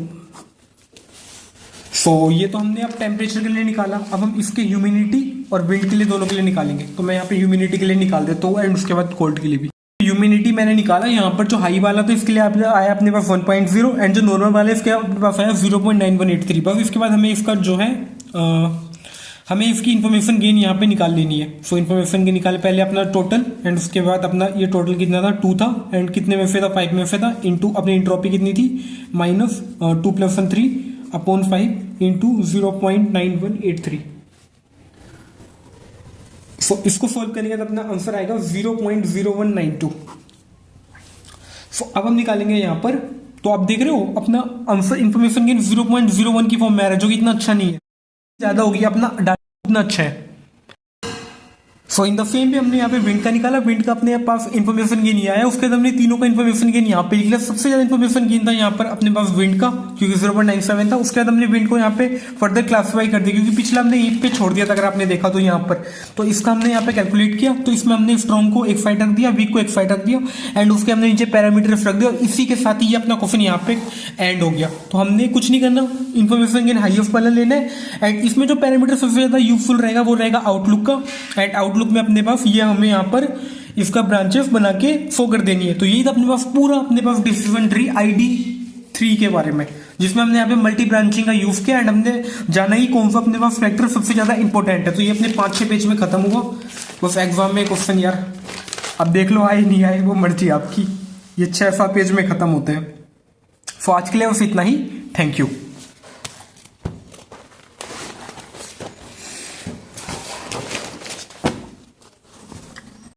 [SPEAKER 1] सो ये तो हमने अब टेम्परेचर के लिए निकाला। अब हम इसके ह्यूमिडिटी और विंड के लिए दोनों के लिए निकालेंगे। तो मैं यहाँ पे ह्यूमिडिटी के लिए निकाल देता हूँ एंड उसके बाद कोल्ड के लिए भी। ह्यूमिडिटी मैंने निकाला यहाँ पर जो हाई वाला तो इसके लिए आया अपने पास 1.0 एंड जो नॉर्मल वाला है इसके पास आया 0.9183। बस इसके बाद हमें इसका जो है हमें इसकी इन्फॉर्मेशन गेन यहाँ पे निकाल लेनी है। सो इन्फॉर्मेशन गेन निकाले पहले अपना टोटल एंड उसके बाद अपना ये टोटल कितना था 2 था एंड कितने में से था 5 में से था इंटू अपनी इंट्रोपी कितनी थी -2 + 1 3/5 इंटू 0.9183। सो इसको सॉल्व करेंगे तो अपना आंसर आएगा 0.0192। सो अब हम निकालेंगे यहाँ पर। तो आप देख रहे हो अपना आंसर इन्फॉर्मेशन गेन 0.01 की फॉर्म में आ रहा है जो कि इतना अच्छा नहीं है। ज्यादा हो गया अपना डाटा इतना अच्छा है। सो इन द सेम पे हमने यहाँ पे विंड का निकाला। विंड का अपने पास इन्फॉर्मेशन गेन नहीं आया। उसके बाद हमने तीनों का इन्फॉर्मेशन गेन यहाँ पे निकला। सबसे ज्यादा इन्फॉर्मेशन गेन था यहाँ पर अपने पास विंड का क्योंकि 0.97 था। उसके बाद हमने विंड को यहाँ पे फर्दर क्लासिफाई कर दिया क्योंकि पिछला हमने यहीं पे छोड़ दिया था अगर आपने देखा तो यहाँ पर। तो इसका हमने यहाँ पे कैलकुलेट किया तो इसमें हमने स्ट्रॉन्ग को एक साइड रख दिया वीक को एक साइड रख दिया एंड उसके हमने नीचे पैरामीटर्स रख दिया और इसी के साथ ही ये अपना क्वेश्चन यहाँ पे एंड हो गया। तो हमने कुछ नहीं करना इन्फॉर्मेशन गेन हाईएस्ट वाला लेना है एंड इसमें जो पैरामीटर सबसे ज्यादा यूजफुल रहेगा वो रहेगा आउटलुक का एंड आउटलुक में अपने पास ये हमें यहाँ पर इसका ब्रांचेस बना के शो कर देनी है। तो यही था अपने पास पूरा अपने पास डिसीजन ट्री ID3 के बारे में जिसमें हमने यहाँ पे मल्टी ब्रांचिंग का यूज किया एंड हमने जाना ही कौन सा अपने पास फैक्टर सबसे ज्यादा इंपॉर्टेंट है। तो ये अपने 5-6 पेज में खत्म हुआ। बस एग्जाम में क्वेश्चन यार अब देख लो आए नहीं आए वो मर्जी आपकी। ये 6-7 पेज में खत्म होते हैं। सो आज के लिए बस इतना ही। Thank you.